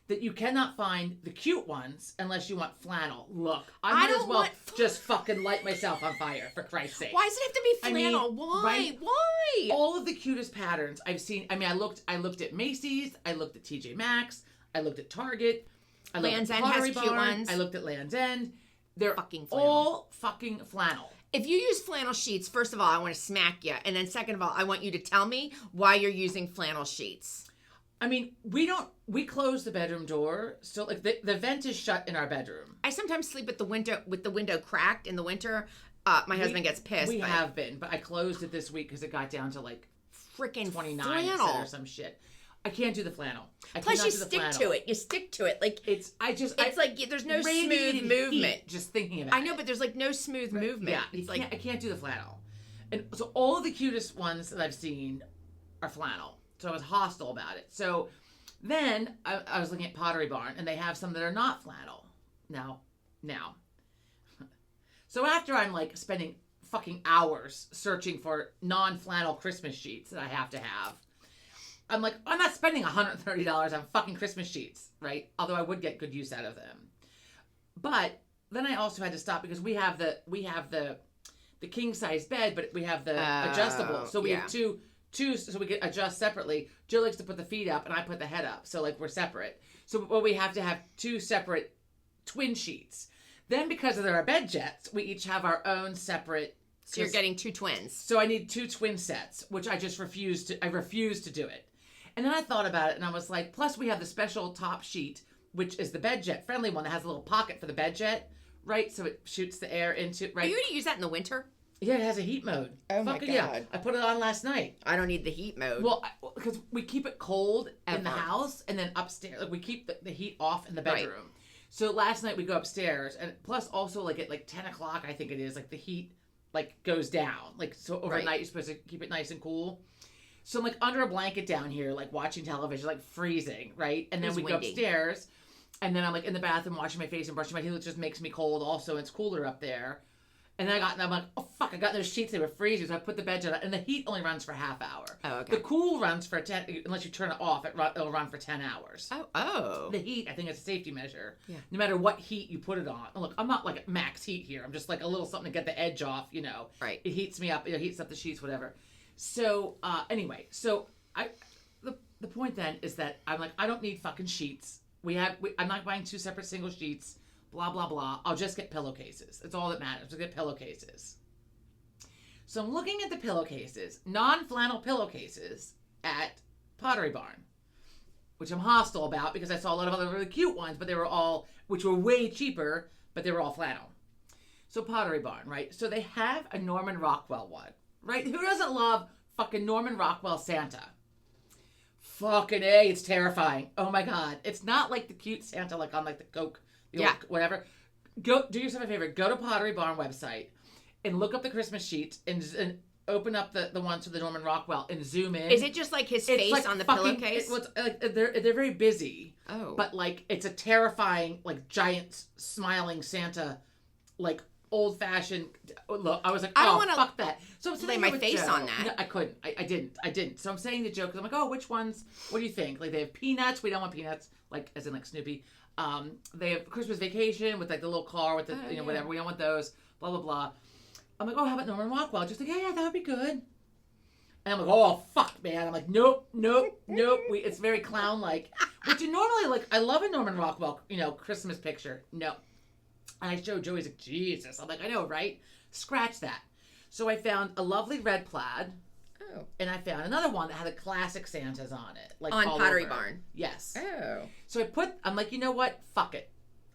Speaker 1: That you cannot find the cute ones unless you want flannel. Look, I might as
Speaker 2: don't
Speaker 1: well
Speaker 2: want
Speaker 1: just fucking light myself on fire, for Christ's sake.
Speaker 2: Why does it have to be
Speaker 1: I mean,
Speaker 2: flannel? Why?
Speaker 1: right?
Speaker 2: Why?
Speaker 1: All of the cutest patterns I've seen. I mean, I looked at Macy's, I looked at TJ Maxx, I looked at Target, I looked
Speaker 2: Land's
Speaker 1: at
Speaker 2: End has
Speaker 1: Pottery
Speaker 2: cute
Speaker 1: Barn,
Speaker 2: ones.
Speaker 1: I looked at Land's End. They're
Speaker 2: Fucking flannel.
Speaker 1: all fucking flannel.
Speaker 2: If you use flannel sheets, first of all, I want to smack you. And then second of all, I want you to tell me why you're using flannel sheets.
Speaker 1: I mean, we close the bedroom door. Still, like the vent is shut in our bedroom.
Speaker 2: I sometimes sleep with the window cracked in the winter. My husband gets pissed.
Speaker 1: We
Speaker 2: but
Speaker 1: have been, but I closed it this week because it got down to like
Speaker 2: freaking
Speaker 1: 29
Speaker 2: flannel.
Speaker 1: or some shit. I can't do the flannel. I
Speaker 2: Plus,
Speaker 1: cannot
Speaker 2: you
Speaker 1: do the
Speaker 2: stick
Speaker 1: flannel.
Speaker 2: to it. You stick to it. Like
Speaker 1: It's
Speaker 2: like there's no smooth
Speaker 1: radiating
Speaker 2: movement.
Speaker 1: heat just thinking about it.
Speaker 2: I know, but there's like no smooth movement.
Speaker 1: Yeah,
Speaker 2: It's
Speaker 1: I can't do the flannel. And so all of the cutest ones that I've seen are flannel. So I was hostile about it. So then I was looking at Pottery Barn, and they have some that are not flannel. Now. So after I'm like spending fucking hours searching for non-flannel Christmas sheets that I have to have, I'm like, I'm not spending $130 on fucking Christmas sheets, right? Although I would get good use out of them. But then I also had to stop because we have the king size bed, but we have the adjustable. So we have two, so we can adjust separately. Jill likes to put the feet up, and I put the head up. So like we're separate. So we have to have two separate twin sheets. Then because of our bed jets, we each have our own separate.
Speaker 2: So you're getting two twins.
Speaker 1: So I need two twin sets, which I just refuse to do it. And then I thought about it, and I was like, plus we have the special top sheet, which is the bed jet friendly one that has a little pocket for the bed jet, right? So it shoots the air into, right?
Speaker 2: Are you going to use that in the winter?
Speaker 1: Yeah, it has a heat mode.
Speaker 2: Oh my God.
Speaker 1: Yeah. I put it on last night.
Speaker 2: I don't need the heat mode.
Speaker 1: Well, because we keep it cold in the house, and then upstairs, like we keep the heat off in the bedroom. Right. So last night we go upstairs, and plus also like at like 10 o'clock, I think it is, like the heat like goes down. Like so overnight you're supposed to keep it nice and cool. So I'm like under a blanket down here, like watching television, like freezing, right? And then we go upstairs, and then I'm like in the bathroom washing my face and brushing my teeth, which just makes me cold also. It's cooler up there. And then I'm like, oh fuck, I got those sheets, they were freezing, so I put the bed jet on, and the heat only runs for a half hour.
Speaker 2: Oh, okay.
Speaker 1: The cool runs for 10, unless you turn it off, it'll run for 10 hours.
Speaker 2: Oh.
Speaker 1: The heat, I think it's a safety measure.
Speaker 2: Yeah.
Speaker 1: No matter what heat you put it on. Look, I'm not like at max heat here. I'm just like a little something to get the edge off, you know.
Speaker 2: Right.
Speaker 1: It heats me up, it heats up the sheets, whatever. So, anyway, so the point then is that I'm like, I don't need fucking sheets. I'm not buying two separate single sheets, blah, blah, blah. I'll just get pillowcases. That's all that matters. I'll get pillowcases. So I'm looking at the pillowcases, non-flannel pillowcases at Pottery Barn, which I'm hostile about because I saw a lot of other really cute ones, but they were all, which were way cheaper, but they were all flannel. So Pottery Barn, right? So they have a Norman Rockwell one, right? Who doesn't love fucking Norman Rockwell Santa? Fucking A, it's terrifying. Oh my God. It's not like the cute Santa like on like the Coke, whatever. Go do yourself a favor. Go to Pottery Barn website and look up the Christmas sheets and open up the ones for the Norman Rockwell and zoom in.
Speaker 2: Is it just like his face like on the pillowcase?
Speaker 1: They're very busy.
Speaker 2: Oh.
Speaker 1: But like it's a terrifying like giant smiling Santa, like old fashioned. Look, I was like, fuck that. So I'm
Speaker 2: lay my face
Speaker 1: Joe.
Speaker 2: on that.
Speaker 1: No, I couldn't. I didn't. So I'm saying to Joe because I'm like, oh, which ones? What do you think? Like they have peanuts. We don't want peanuts. Like as in like Snoopy. They have Christmas Vacation with like the little car with the whatever. We don't want those. Blah blah blah. I'm like, oh, how about Norman Rockwell? Just like, yeah, that would be good. And I'm like, oh, fuck, man. I'm like, nope. It's very clown-like. Which you normally, like, I love a Norman Rockwell, Christmas picture. No. And I showed Joey, he's like, Jesus. I'm like, I know, right? Scratch that. So I found a lovely red plaid.
Speaker 2: Oh.
Speaker 1: And I found another one that had a classic Santas on it. Like
Speaker 2: on
Speaker 1: all
Speaker 2: Pottery
Speaker 1: over.
Speaker 2: Barn.
Speaker 1: Yes.
Speaker 2: Oh.
Speaker 1: So I'm like, you know what? Fuck it.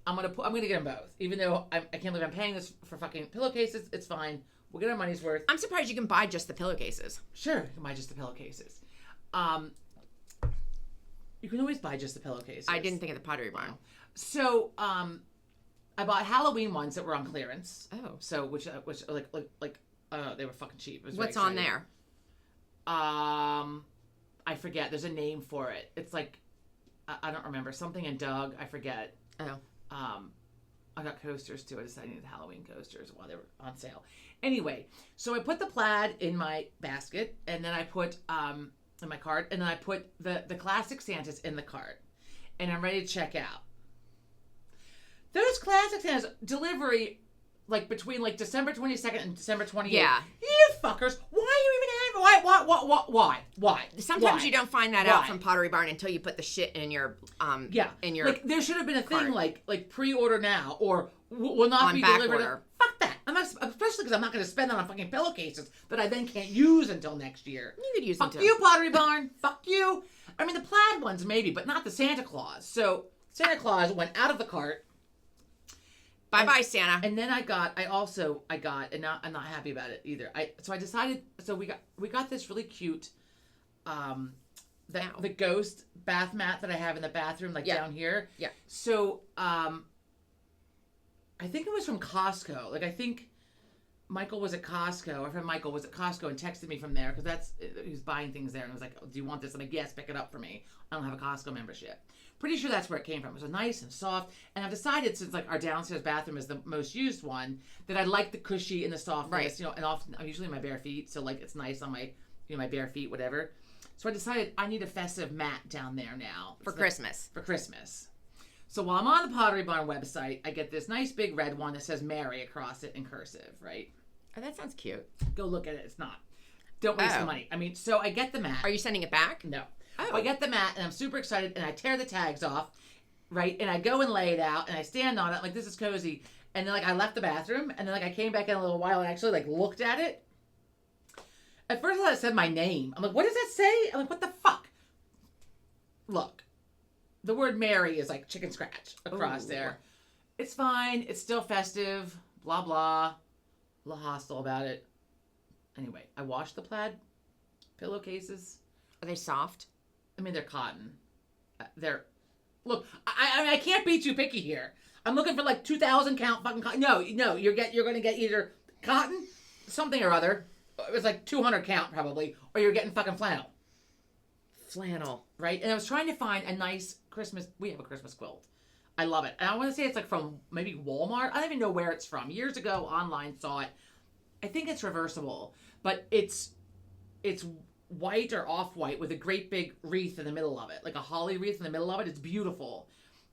Speaker 1: I'm gonna get them both, even though I can't believe I'm paying this for fucking pillowcases. It's fine. We'll get our money's worth.
Speaker 2: I'm surprised you can buy just the pillowcases.
Speaker 1: Sure, you can buy just the pillowcases. You can always buy just the pillowcases.
Speaker 2: I didn't think of the Pottery Barn.
Speaker 1: So, I bought Halloween ones that were on clearance.
Speaker 2: Oh,
Speaker 1: so which like they were fucking cheap. It was
Speaker 2: what's on there?
Speaker 1: I forget. There's a name for it. It's like I don't remember, something in Doug. I forget.
Speaker 2: Oh.
Speaker 1: I got coasters too. I decided I needed Halloween coasters while they were on sale. Anyway, so I put the plaid in my basket, and then I put in my cart, and then I put the classic Santas in the cart, and I'm ready to check out. Those classic Santas delivery, like between like December 22nd and December 28th.
Speaker 2: Yeah.
Speaker 1: You fuckers! Why are you even having? Why?
Speaker 2: Sometimes you don't find that out from Pottery Barn until you put the shit in your in your
Speaker 1: like there should have been a thing like pre-order now or will not be delivered.
Speaker 2: Order.
Speaker 1: Fuck that! I'm not, especially because I'm not going to spend that on fucking pillowcases that I then can't use until next year.
Speaker 2: You could use them too.
Speaker 1: Fuck you, Pottery Barn. Fuck you. I mean the plaid ones maybe, but not the Santa Claus. So Santa Claus went out of the cart.
Speaker 2: Bye, Santa.
Speaker 1: And then I got, and now I'm not happy about it either. So I decided, so we got this really cute, the ghost bath mat that I have in the bathroom, like down here.
Speaker 2: Yeah.
Speaker 1: So, I think it was from Costco. Like, I think Michael was at Costco. Our friend Michael was at Costco and texted me from there because he was buying things there and was like, oh, "Do you want this?" I'm like, "Yes, pick it up for me. I don't have a Costco membership." Pretty sure that's where it came from. It was nice and soft, and I've decided since like our downstairs bathroom is the most used one that I like the cushy and the softness.
Speaker 2: Right.
Speaker 1: You know, and often I'm usually in my bare feet, so like it's nice on my my bare feet, whatever. So I decided I need a festive mat down there now
Speaker 2: for Christmas.
Speaker 1: For Christmas. So while I'm on the Pottery Barn website, I get this nice big red one that says Mary across it in cursive, right?
Speaker 2: Oh, that sounds cute.
Speaker 1: Go look at it. It's not. Don't waste the money. I mean, so I get the mat.
Speaker 2: Are you sending it back?
Speaker 1: No.
Speaker 2: Oh.
Speaker 1: I get the mat, and I'm super excited, and I tear the tags off, right? And I go and lay it out, and I stand on it, like, this is cozy. And then, like, I left the bathroom, and then, like, I came back in a little while and actually, like, looked at it. At first, I thought it said my name. I'm like, what does that say? I'm like, what the fuck? Look. The word Mary is, like, chicken scratch across there. It's fine. It's still festive. Blah, blah. A little hostile about it. Anyway, I washed the plaid pillowcases.
Speaker 2: Are they soft?
Speaker 1: I mean, they're cotton. Look, I can't be too picky here. I'm looking for like 2,000 count fucking cotton. No, you're going to get either cotton, something or other. It was like 200 count probably, or you're getting fucking flannel.
Speaker 2: Flannel.
Speaker 1: Right? And I was trying to find a nice Christmas, we have a Christmas quilt. I love it. And I want to say it's like from maybe Walmart. I don't even know where it's from. Years ago, online, saw it. I think it's reversible, but it's white or off-white with a great big wreath in the middle of it, like a holly wreath in the middle of it. It's beautiful.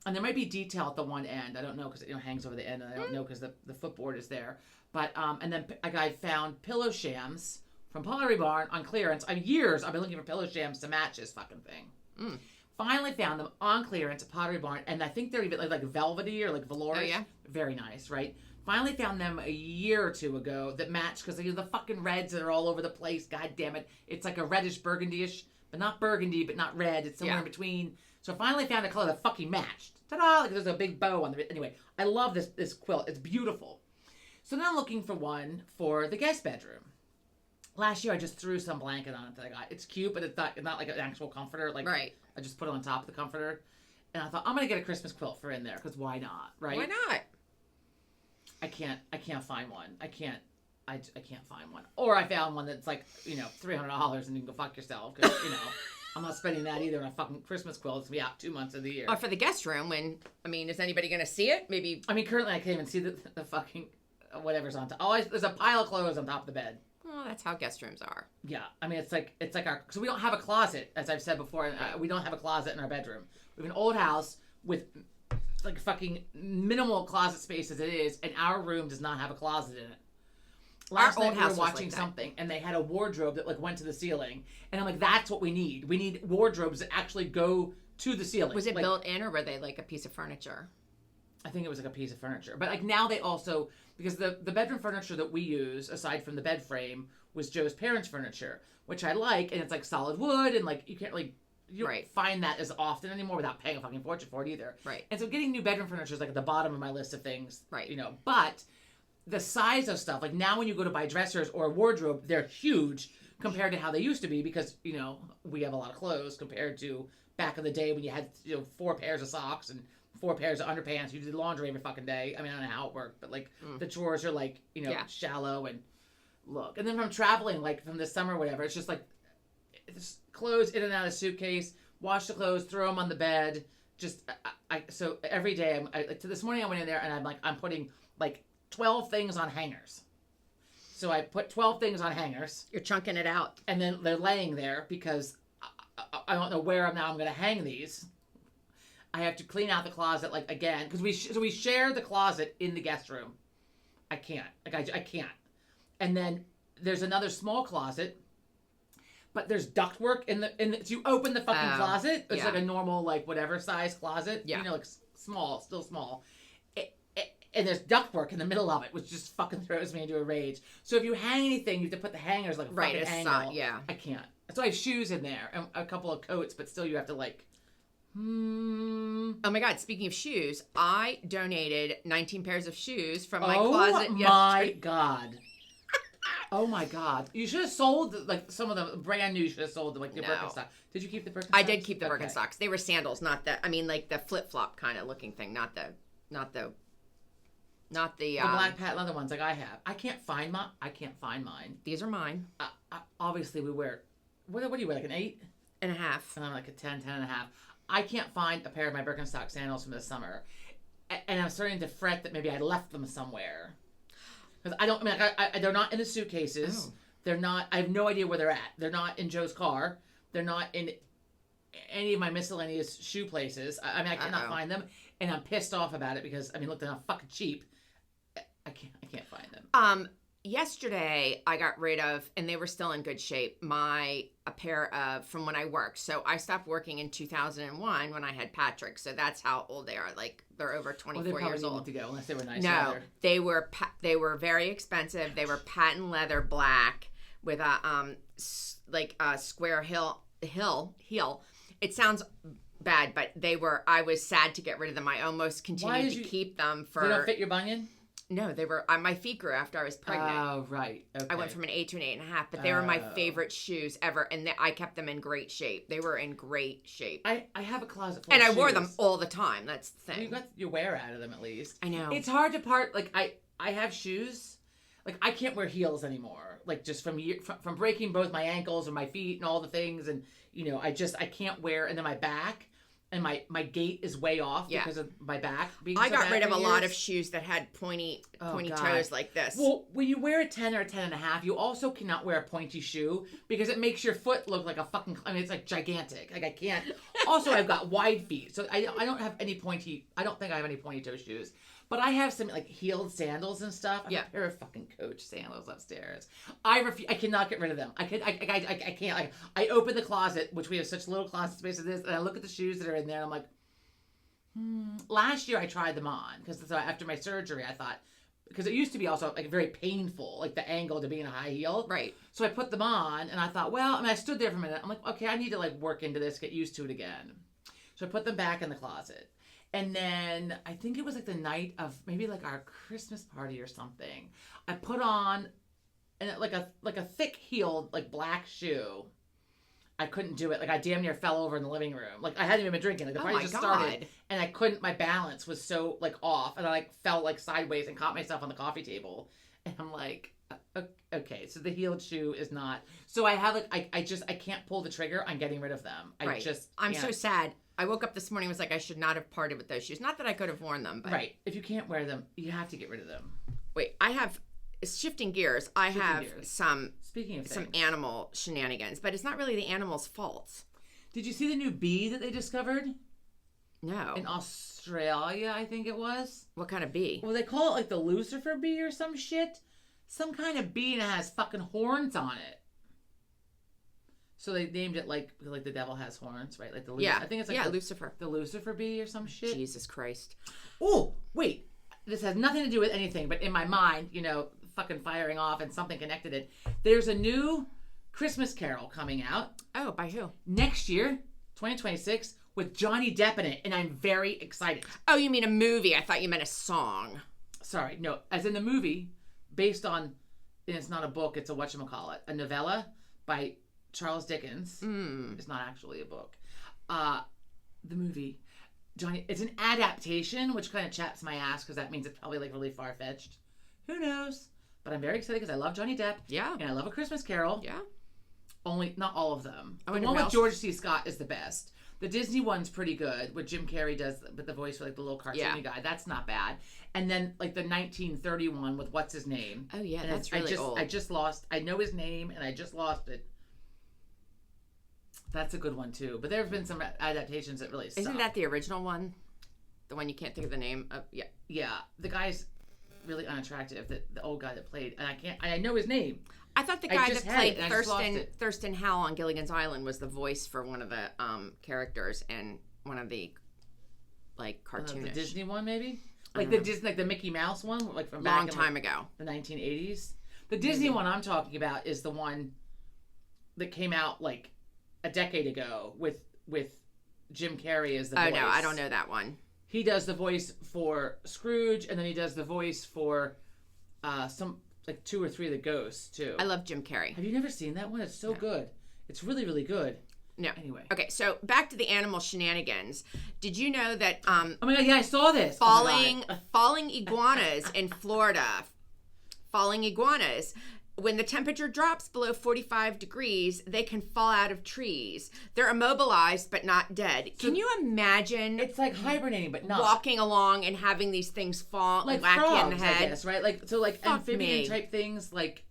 Speaker 1: And there might be detail at the one end. I don't know because it hangs over the end, and I don't know because the footboard is there. But and then a guy found pillow shams from Pottery Barn on clearance. I've been looking for pillow shams to match this fucking thing. Finally found them on clearance at Pottery Barn, and I think they're even like velvety or like velour.
Speaker 2: Oh yeah,
Speaker 1: very nice, right? Finally found them a year or two ago that matched because the fucking reds that are all over the place. God damn it, it's like a reddish burgundy-ish, but not burgundy, but not red. It's somewhere in between. So I finally found a color that fucking matched. Ta-da! Like there's a big bow on the. Anyway, I love this quilt. It's beautiful. So now I'm looking for one for the guest bedroom. Last year I just threw some blanket on it that I got. It's cute, but it's not like an actual comforter. Like
Speaker 2: right.
Speaker 1: I just put it on top of the comforter, and I thought I'm gonna get a Christmas quilt for in there because why not, right?
Speaker 2: Why not?
Speaker 1: I can't find one. I can't find one. Or I found one that's like $300 and you can go fuck yourself because I'm not spending that either on a fucking Christmas quilt. It's gonna be out 2 months of the year.
Speaker 2: Or for the guest room is anybody gonna see it? Maybe.
Speaker 1: I mean, currently I can't even see the fucking whatever's on top. Always there's a pile of clothes on top of the bed.
Speaker 2: Oh, that's how guest rooms are.
Speaker 1: Yeah, I mean it's like so we don't have a closet, as I've said before. We don't have a closet in our bedroom. We have an old house with like fucking minimal closet space as it is, and our room does not have a closet in it. Last night we were watching something, and they had a wardrobe that like went to the ceiling, and I'm like, that's what we need. We need wardrobes that actually go to the ceiling.
Speaker 2: Was it built in, or were they like a piece of furniture?
Speaker 1: I think it was like a piece of furniture. But like now they also, because the bedroom furniture that we use, aside from the bed frame, was Joe's parents' furniture, which I like, and it's like solid wood, and like you can't like, you don't find that as often anymore without paying a fucking fortune for it either.
Speaker 2: Right.
Speaker 1: And so getting new bedroom furniture is like at the bottom of my list of things.
Speaker 2: Right.
Speaker 1: But the size of stuff, like now when you go to buy dressers or a wardrobe, they're huge compared to how they used to be because, we have a lot of clothes compared to back in the day when you had, 4 pairs of socks and 4 pairs of underpants. You did laundry every fucking day. I mean, I don't know how it worked, but like the drawers are like, shallow and look. And then from traveling, like from the summer or whatever, it's just like it's clothes in and out of suitcase, wash the clothes, throw them on the bed. Just, so every day, this morning I went in there and I'm putting like 12 things on hangers. So I put 12 things on hangers.
Speaker 2: You're chunking it out.
Speaker 1: And then they're laying there because I don't know where I'm going to hang these. I have to clean out the closet, like, again, because we share the closet in the guest room. I can't. Like, I can't. And then there's another small closet, but there's ductwork in the so you open the fucking closet. It's like a normal, like, whatever size closet.
Speaker 2: Yeah.
Speaker 1: Like, small, still small. And there's ductwork in the middle of it, which just fucking throws me into a rage. So if you hang anything, you have to put the hangers, like, a fucking angle.
Speaker 2: Yeah.
Speaker 1: I can't. So I have shoes in there and a couple of coats, but still you have to, like... Oh
Speaker 2: my God, speaking of shoes, I donated 19 pairs of shoes from my closet yesterday.
Speaker 1: Oh my God. Oh my God! You should have sold like some of the brand new. You should have sold like your
Speaker 2: No.
Speaker 1: Birkenstock. Did you keep the Birkenstocks?
Speaker 2: I did keep the
Speaker 1: Okay.
Speaker 2: Birkenstocks. They were sandals, not the. I mean, like the flip flop kind of looking thing, not the.
Speaker 1: The black patent leather ones like I have. I can't find mine.
Speaker 2: These are mine.
Speaker 1: Obviously, we wear. What do you wear? Like an 8?
Speaker 2: And a half.
Speaker 1: And I'm like a 10 and a half. I can't find a pair of my Birkenstock sandals from this summer, and I'm starting to fret that maybe I left them somewhere. Because I don't. I mean, they're not in the suitcases.
Speaker 2: Oh.
Speaker 1: They're not. I have no idea where they're at. They're not in Joe's car. They're not in any of my miscellaneous shoe places. I mean, I cannot find them, and I'm pissed off about it because I mean, look, they're not fucking cheap. I can't find them.
Speaker 2: Yesterday I got rid of, and they were still in good shape, a pair of, from when I worked. So I stopped working in 2001 when I had Patrick. So that's how old they are. Like they're over 24 years old.
Speaker 1: To go unless they were nice.
Speaker 2: No,
Speaker 1: leather.
Speaker 2: they were very expensive. They were patent leather black with a square heel. It sounds bad, but I was sad to get rid of them. I almost continued to keep them for.
Speaker 1: They don't fit your bunion?
Speaker 2: No, they were. My feet grew after I was pregnant.
Speaker 1: Oh, right. Okay.
Speaker 2: I went from an 8 to an 8.5, but they were my favorite shoes ever, and I kept them in great shape. They were in great shape.
Speaker 1: I have a closet full
Speaker 2: and
Speaker 1: of
Speaker 2: I wore
Speaker 1: shoes.
Speaker 2: them all the time. That's the thing.
Speaker 1: You got your wear out of them at least.
Speaker 2: I know.
Speaker 1: It's hard to part. Like I have shoes. Like I can't wear heels anymore. Like just from breaking both my ankles and my feet and all the things, and I can't wear. And then my back. And my gait is way off because of my back being
Speaker 2: I
Speaker 1: so
Speaker 2: got
Speaker 1: bad
Speaker 2: rid of
Speaker 1: for
Speaker 2: a
Speaker 1: years.
Speaker 2: lot of shoes that had pointy
Speaker 1: God.
Speaker 2: toes like this.
Speaker 1: Well, when you wear a 10 or a 10 and a half, you also cannot wear a pointy shoe because it makes your foot look like a fucking, I mean, it's like gigantic. Like I can't. Also, I've got wide feet. So I don't have any pointy, I don't think I have any pointy toe shoes. But I have some like heeled sandals and stuff. I have a pair of fucking Coach sandals upstairs. I cannot get rid of them. I can't. Like, I open the closet, which we have such little closet space as this, and I look at the shoes that are in there, and I'm like, Last year I tried them on because after my surgery I thought, because it used to be also like very painful, like the angle to be in a high heel.
Speaker 2: Right.
Speaker 1: So I put them on and I thought, well, I mean, I stood there for a minute. I'm like, okay, I need to like work into this, get used to it again. So I put them back in the closet. And then I think it was like the night of maybe like our Christmas party or something. I put on like a thick heeled like black shoe. I couldn't do it. Like I damn near fell over in the living room. Like I hadn't even been drinking. Like the party just started, and I couldn't. My balance was so like off, and I like fell like sideways and caught myself on the coffee table. And I'm like, okay, so the heeled shoe is not. So I have like I can't pull the trigger on getting rid of them.
Speaker 2: I'm so sad. I woke up this morning and was like, I should not have parted with those shoes. Not that I could have worn them, but
Speaker 1: if you can't wear them, you have to get rid of them.
Speaker 2: Wait, I have. Shifting gears, I have some
Speaker 1: Speaking of
Speaker 2: some animal shenanigans, but it's not really the animal's fault.
Speaker 1: Did you see the new bee that they discovered?
Speaker 2: No.
Speaker 1: In Australia, I think it was.
Speaker 2: What kind of bee?
Speaker 1: Well, they call it like the Lucifer bee or some shit. Some kind of bee and it has fucking horns on it. So they named it like the devil has horns, right? Like the I think it's like
Speaker 2: Lucifer.
Speaker 1: The Lucifer bee or some shit.
Speaker 2: Jesus Christ.
Speaker 1: Oh, wait. This has nothing to do with anything, but in my mind, fucking firing off and something connected it. There's a new Christmas Carol coming out.
Speaker 2: Oh, by who?
Speaker 1: Next year, 2026, with Johnny Depp in it, and I'm very excited.
Speaker 2: Oh, you mean a movie? I thought you meant a song.
Speaker 1: Sorry, no. As in the movie, based on, and it's not a book, it's a whatchamacallit, a novella by Charles Dickens. It's not actually a book. The movie, Johnny, it's an adaptation, which kind of chaps my ass because that means it's probably like really far-fetched. Who knows? But I'm very excited because I love Johnny Depp.
Speaker 2: Yeah.
Speaker 1: And I love A Christmas Carol.
Speaker 2: Yeah.
Speaker 1: Only, not all of them.
Speaker 2: Oh,
Speaker 1: the one with George C. Scott is the best. The Disney one's pretty good, what Jim Carrey does with the voice for like the little cartoony guy. That's not bad. And then like the 1931 with what's his name?
Speaker 2: Oh yeah,
Speaker 1: and
Speaker 2: that's really old.
Speaker 1: I know his name and I just lost it. That's a good one too. But there have been some adaptations that really suck.
Speaker 2: Isn't that the original one? The one you can't think of the name of? Yeah.
Speaker 1: Yeah. The guy's really unattractive, the old guy that played, and I know his name.
Speaker 2: I thought the guy that played Thurston Howell on Gilligan's Island was the voice for one of the characters in one of the like cartoonish.
Speaker 1: The Disney one, maybe, like the Disney, like the Mickey Mouse one, like from
Speaker 2: long time ago,
Speaker 1: the 1980s. The Disney one I'm talking about is the one that came out like a decade ago with Jim Carrey as the voice.
Speaker 2: Oh no, I don't know that one.
Speaker 1: He does the voice for Scrooge, and then he does the voice for some like 2 or 3 of the ghosts too.
Speaker 2: I love Jim Carrey.
Speaker 1: Have you never seen that one? It's so good. It's really, really good.
Speaker 2: No.
Speaker 1: Anyway.
Speaker 2: Okay, so back to the animal shenanigans. Did you know that
Speaker 1: Oh my god, yeah, I saw this.
Speaker 2: falling iguanas in Florida, falling iguanas, when the temperature drops below 45 degrees, they can fall out of trees. They're immobilized but not dead. Can you imagine?
Speaker 1: It's like hibernating, but not
Speaker 2: walking along and having these things fall
Speaker 1: like
Speaker 2: and whack
Speaker 1: frogs,
Speaker 2: you in the head.
Speaker 1: I guess, right? Like so, like
Speaker 2: Fuck
Speaker 1: amphibian
Speaker 2: me.
Speaker 1: type things, like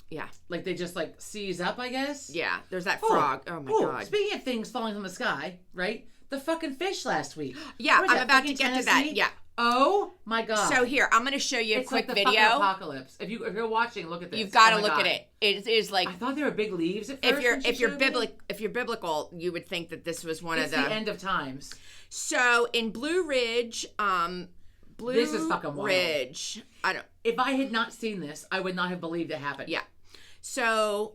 Speaker 2: Yeah,
Speaker 1: like they just like seize up, I guess.
Speaker 2: yeah. There's that frog. Oh my god.
Speaker 1: Speaking of things falling from the sky, right? The fucking fish last week.
Speaker 2: Yeah,
Speaker 1: Where was
Speaker 2: I'm
Speaker 1: that,
Speaker 2: about to
Speaker 1: fucking
Speaker 2: get to
Speaker 1: Tennessee?
Speaker 2: that. Yeah.
Speaker 1: Oh my god.
Speaker 2: So here, I'm going to show you a
Speaker 1: it's
Speaker 2: quick
Speaker 1: like the
Speaker 2: video.
Speaker 1: fucking apocalypse. If you're watching, look at this.
Speaker 2: You've got to
Speaker 1: Oh my
Speaker 2: look
Speaker 1: God.
Speaker 2: at it. It is like
Speaker 1: I thought they were big leaves at first.
Speaker 2: if you're biblical, you would think that this was one
Speaker 1: it's
Speaker 2: of
Speaker 1: the end of times.
Speaker 2: So in Blue Ridge,
Speaker 1: This is fucking wild.
Speaker 2: Ridge. I don't.
Speaker 1: If I had not seen this, I would not have believed it happened.
Speaker 2: Yeah. So.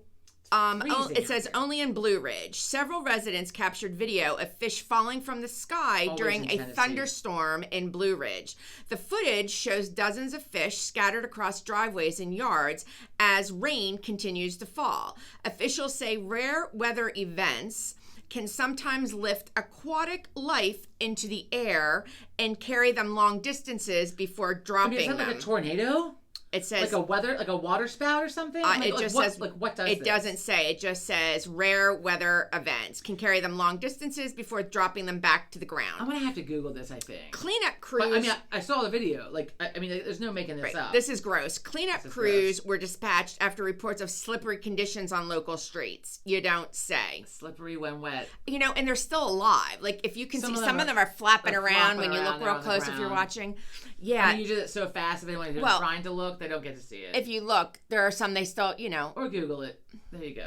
Speaker 1: Freezing
Speaker 2: It says
Speaker 1: out there.
Speaker 2: only in Blue Ridge. Several residents captured video of fish falling from the sky
Speaker 1: Always
Speaker 2: during
Speaker 1: in
Speaker 2: a
Speaker 1: Tennessee.
Speaker 2: thunderstorm in Blue Ridge. The footage shows dozens of fish scattered across driveways and yards as rain continues to fall. Officials say rare weather events can sometimes lift aquatic life into the air and carry them long distances before dropping
Speaker 1: Is that
Speaker 2: them.
Speaker 1: like a tornado?
Speaker 2: It says
Speaker 1: Like a water spout or something? Like,
Speaker 2: it just
Speaker 1: what,
Speaker 2: says
Speaker 1: like what does
Speaker 2: it
Speaker 1: this?
Speaker 2: doesn't say. It just says rare weather events can carry them long distances before dropping them back to the
Speaker 1: I'm
Speaker 2: ground.
Speaker 1: gonna have to Google this. I think.
Speaker 2: Cleanup crews.
Speaker 1: But, I mean, I saw the video. Like, I mean, there's no making this up.
Speaker 2: This is gross. Cleanup
Speaker 1: This is
Speaker 2: crews were dispatched after reports of slippery conditions on local streets. You don't say.
Speaker 1: Slippery when wet.
Speaker 2: You know, and they're still alive. Like if you can
Speaker 1: Some
Speaker 2: see,
Speaker 1: of
Speaker 2: some
Speaker 1: them
Speaker 2: of them are flapping
Speaker 1: they're
Speaker 2: around
Speaker 1: flopping
Speaker 2: when you
Speaker 1: around
Speaker 2: look
Speaker 1: there
Speaker 2: real
Speaker 1: on the
Speaker 2: close. If you're
Speaker 1: ground.
Speaker 2: watching, yeah.
Speaker 1: I mean, you do it so fast. If anyone's trying to look, they don't get to see it.
Speaker 2: If you look, there are some they still, you know.
Speaker 1: Or Google it. There you go.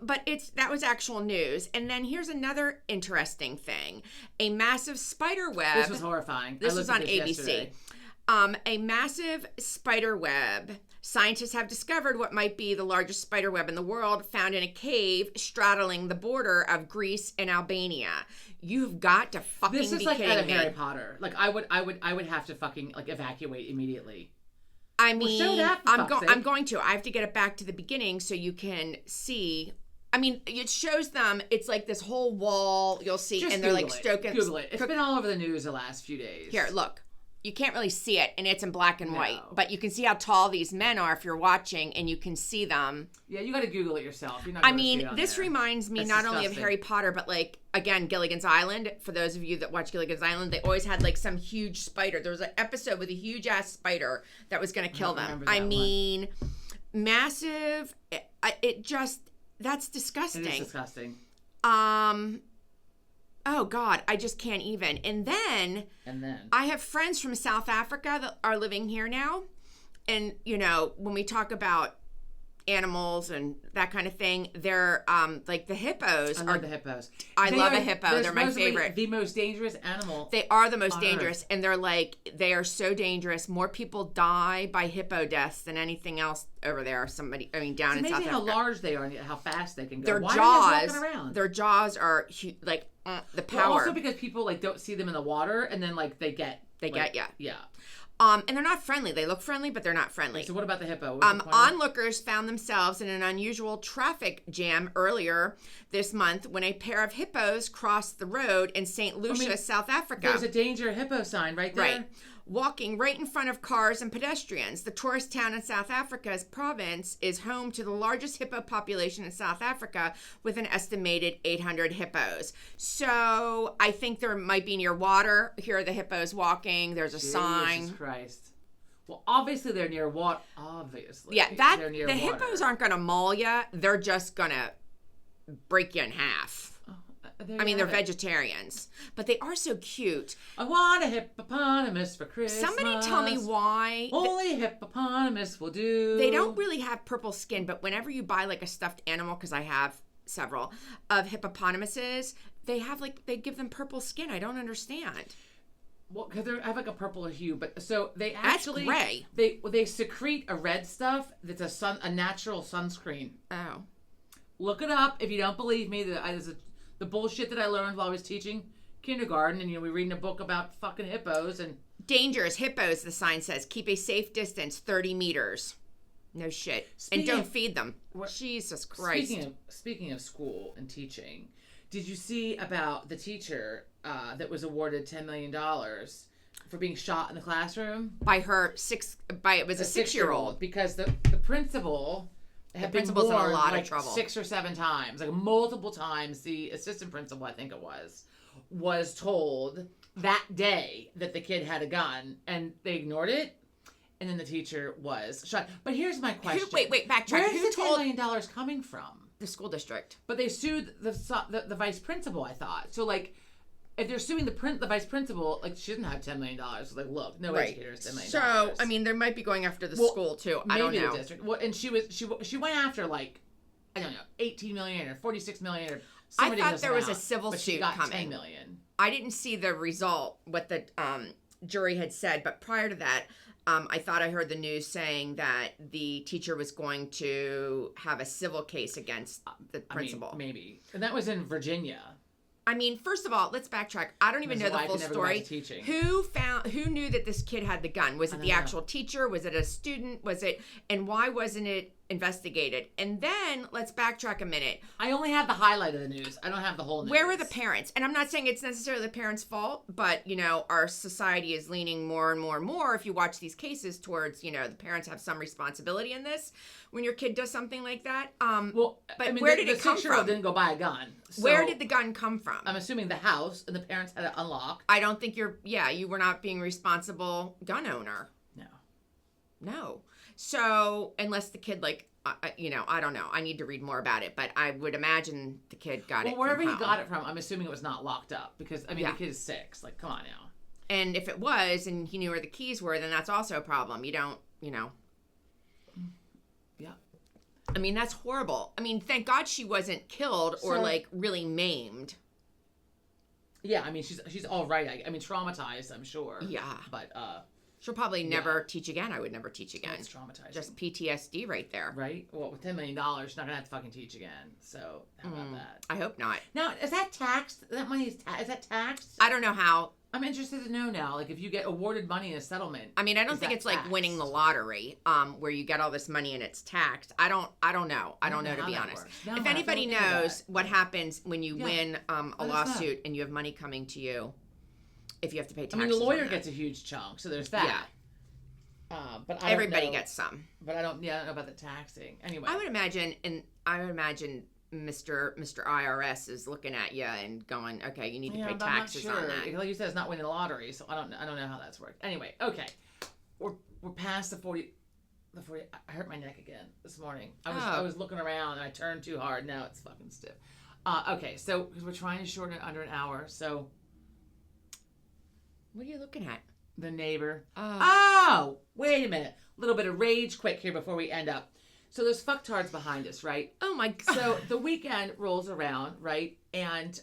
Speaker 2: But that was actual news. And then here's another interesting thing: a massive spider web.
Speaker 1: This was horrifying.
Speaker 2: This
Speaker 1: I
Speaker 2: was
Speaker 1: looked
Speaker 2: on
Speaker 1: at this
Speaker 2: ABC.
Speaker 1: yesterday.
Speaker 2: A massive spider web. Scientists have discovered what might be the largest spider web in the world, found in a cave straddling the border of Greece and Albania. You've got to fucking
Speaker 1: This is
Speaker 2: be
Speaker 1: like
Speaker 2: kidding
Speaker 1: out of
Speaker 2: me.
Speaker 1: Harry Potter. Like I would have to fucking like evacuate immediately.
Speaker 2: I mean,
Speaker 1: show that, for fuck's sake.
Speaker 2: I'm going to. I have to get it back to the beginning so you can see. I mean, it shows them. It's like this whole wall. You'll see,
Speaker 1: Just
Speaker 2: and they're like
Speaker 1: Google it.
Speaker 2: stoking.
Speaker 1: Google it. It's been all over the news the last few days.
Speaker 2: Here, look. You can't really see it, and it's in black and
Speaker 1: No.
Speaker 2: white. But you can see how tall these men are if you're watching, and you can see them.
Speaker 1: Yeah, you got to Google it yourself. You're not
Speaker 2: I
Speaker 1: gonna see
Speaker 2: mean,
Speaker 1: it on
Speaker 2: this
Speaker 1: there.
Speaker 2: reminds me
Speaker 1: That's
Speaker 2: not only of
Speaker 1: disgusting.
Speaker 2: Harry Potter, but like, again, Gilligan's Island. For those of you that watch Gilligan's Island, they always had like some huge spider. There was an episode with a huge ass spider that was going to kill them.
Speaker 1: remember
Speaker 2: I
Speaker 1: that one.
Speaker 2: mean, massive. It just, that's
Speaker 1: It is
Speaker 2: disgusting.
Speaker 1: disgusting.
Speaker 2: Oh God, I just can't even. And then I have friends from South Africa that are living here now. And, you know, when we talk about animals and that kind of thing, they're like the hippos
Speaker 1: I
Speaker 2: are
Speaker 1: love the hippos.
Speaker 2: I
Speaker 1: They
Speaker 2: love
Speaker 1: are-
Speaker 2: a hippo. They're my
Speaker 1: supposedly
Speaker 2: favorite.
Speaker 1: The most dangerous animal.
Speaker 2: they are the most
Speaker 1: on
Speaker 2: dangerous,
Speaker 1: Earth.
Speaker 2: and they're like, they are so dangerous. More people die by hippo deaths than anything else over there. Down
Speaker 1: It's
Speaker 2: in South
Speaker 1: amazing how
Speaker 2: Africa.
Speaker 1: large they are and how fast they can go.
Speaker 2: Their
Speaker 1: Why
Speaker 2: jaws,
Speaker 1: are they walking around?
Speaker 2: their jaws are like the
Speaker 1: Well,
Speaker 2: power.
Speaker 1: also because people like don't see them in the water and then like they get
Speaker 2: get ya.
Speaker 1: Yeah.
Speaker 2: And they're not friendly. They look friendly, but they're not friendly.
Speaker 1: So what about the hippo? What was the point of it?
Speaker 2: Onlookers found themselves in an unusual traffic jam earlier this month when a pair of hippos crossed the road in St. Lucia, South Africa.
Speaker 1: There's a danger hippo sign right there.
Speaker 2: Right. Walking right in front of cars and pedestrians. The tourist town in South Africa's province is home to the largest hippo population in South Africa with an estimated 800 hippos. So I think there might be near water. Here are the hippos walking. There's a sign.
Speaker 1: Jesus Christ. Well, obviously they're near water. Obviously.
Speaker 2: Yeah,
Speaker 1: they're near
Speaker 2: the
Speaker 1: water.
Speaker 2: hippos aren't going to maul you. They're just going to break you in half.
Speaker 1: There
Speaker 2: I mean,
Speaker 1: you
Speaker 2: they're
Speaker 1: have it.
Speaker 2: vegetarians, but they are so cute.
Speaker 1: I want a hippopotamus for Christmas.
Speaker 2: Somebody tell me why
Speaker 1: Only hippopotamus will do.
Speaker 2: they don't really have purple skin, but whenever you buy like a stuffed animal, because I have several of hippopotamuses, they give them purple skin. I don't understand.
Speaker 1: Well, because they have like a purple hue, but so they
Speaker 2: That's
Speaker 1: actually
Speaker 2: gray.
Speaker 1: they secrete a red stuff that's a natural sunscreen.
Speaker 2: Oh,
Speaker 1: Look it up if you don't believe me. The bullshit that I learned while I was teaching kindergarten, and we reading a book about fucking hippos and
Speaker 2: dangerous hippos. The sign says keep a safe distance, 30 meters. No shit.
Speaker 1: Speaking
Speaker 2: and don't
Speaker 1: of-
Speaker 2: feed them. Jesus Christ.
Speaker 1: Speaking of school and teaching, did you see about the teacher that was awarded $10 million for being shot in the classroom?
Speaker 2: It was a 6-year-old.
Speaker 1: Because the principal had been
Speaker 2: principal's in a
Speaker 1: warned,
Speaker 2: lot of
Speaker 1: like,
Speaker 2: trouble.
Speaker 1: 6 or 7 times, like multiple times. The assistant principal, I think it was told that day that the kid had a gun, and they ignored it. And then the teacher was shot. But here's my question.
Speaker 2: Wait, backtrack.
Speaker 1: Where's
Speaker 2: Who
Speaker 1: the $10
Speaker 2: told
Speaker 1: million coming from?
Speaker 2: the school district?
Speaker 1: But they sued the vice principal, I thought. So, like, if they're suing the vice principal, like, she doesn't have $10 million. So, like, look, no educator has $10 million.
Speaker 2: So, I mean, they might be going after the school, too. I don't know.
Speaker 1: The district. Well, and she went after, like, I don't know, 18 million or 46 million or
Speaker 2: I thought there was a civil
Speaker 1: but
Speaker 2: suit
Speaker 1: she got
Speaker 2: coming.
Speaker 1: 10 million.
Speaker 2: I didn't see the result, what the jury had said, but prior to that, I thought I heard the news saying that the teacher was going to have a civil case against the principal.
Speaker 1: I mean, maybe. And that was in Virginia.
Speaker 2: I mean, first of all, let's backtrack. I don't even know the full story. Who knew that this kid had the gun? Was it the actual teacher? Was it a student? And why wasn't it investigated? And then let's backtrack a minute.
Speaker 1: I only have the highlight of the news. I don't have the whole news.
Speaker 2: Where were the parents? And I'm not saying it's necessarily the parents' fault, but, our society is leaning more and more and more, if you watch these cases, towards, the parents have some responsibility in this when your kid does something like that. Where did it come from?
Speaker 1: The 6-year-old didn't go buy a gun. So
Speaker 2: where did the gun come from?
Speaker 1: I'm assuming the house, and the parents had it unlocked.
Speaker 2: I don't think you were not being responsible gun owner. No. So, unless the kid, I don't know. I need to read more about it, but I would imagine the kid got it from
Speaker 1: wherever he
Speaker 2: home.
Speaker 1: got it from, I'm assuming it was not locked up, because, the kid is 6. Like, come on now.
Speaker 2: And if it was, and he knew where the keys were, then that's also a problem. You don't,
Speaker 1: Yeah.
Speaker 2: I mean, that's horrible. I mean, thank God she wasn't killed or, really maimed.
Speaker 1: Yeah, I mean, she's all right. I mean, traumatized, I'm sure.
Speaker 2: Yeah.
Speaker 1: But,
Speaker 2: she'll probably never teach again. I would never teach again.
Speaker 1: It's traumatizing.
Speaker 2: Just PTSD right there.
Speaker 1: Right? Well, with $10 million, you're not going to have to fucking teach again. So, how about that?
Speaker 2: I hope not.
Speaker 1: Now, is that taxed? That money is that taxed?
Speaker 2: I don't know how.
Speaker 1: I'm interested to know now, like, if you get awarded money in a settlement.
Speaker 2: I mean, I don't think it's like winning the lottery, where you get all this money and it's taxed. I don't know. I don't know, to be honest.
Speaker 1: No,
Speaker 2: if anybody knows what happens when you win a lawsuit and you have money coming to you, if you have to pay taxes.
Speaker 1: I mean, the lawyer gets a huge chunk, so there's that.
Speaker 2: Yeah.
Speaker 1: But
Speaker 2: everybody gets some.
Speaker 1: But I don't know about the taxing. Anyway,
Speaker 2: I would imagine Mr. IRS is looking at you and going, "Okay, you need to pay taxes on that."
Speaker 1: Like you said, it's not winning the lottery, so I don't know how that's worked. Anyway, okay, we're past the 40. I hurt my neck again this morning. I was looking around and I turned too hard. Now it's fucking stiff. Okay, so because we're trying to shorten it under an hour, so
Speaker 2: what are you looking at?
Speaker 1: The neighbor. Oh, wait a minute. A little bit of rage quick here before we end up. So there's fucktards behind us, right?
Speaker 2: Oh my God.
Speaker 1: So the weekend rolls around, right? And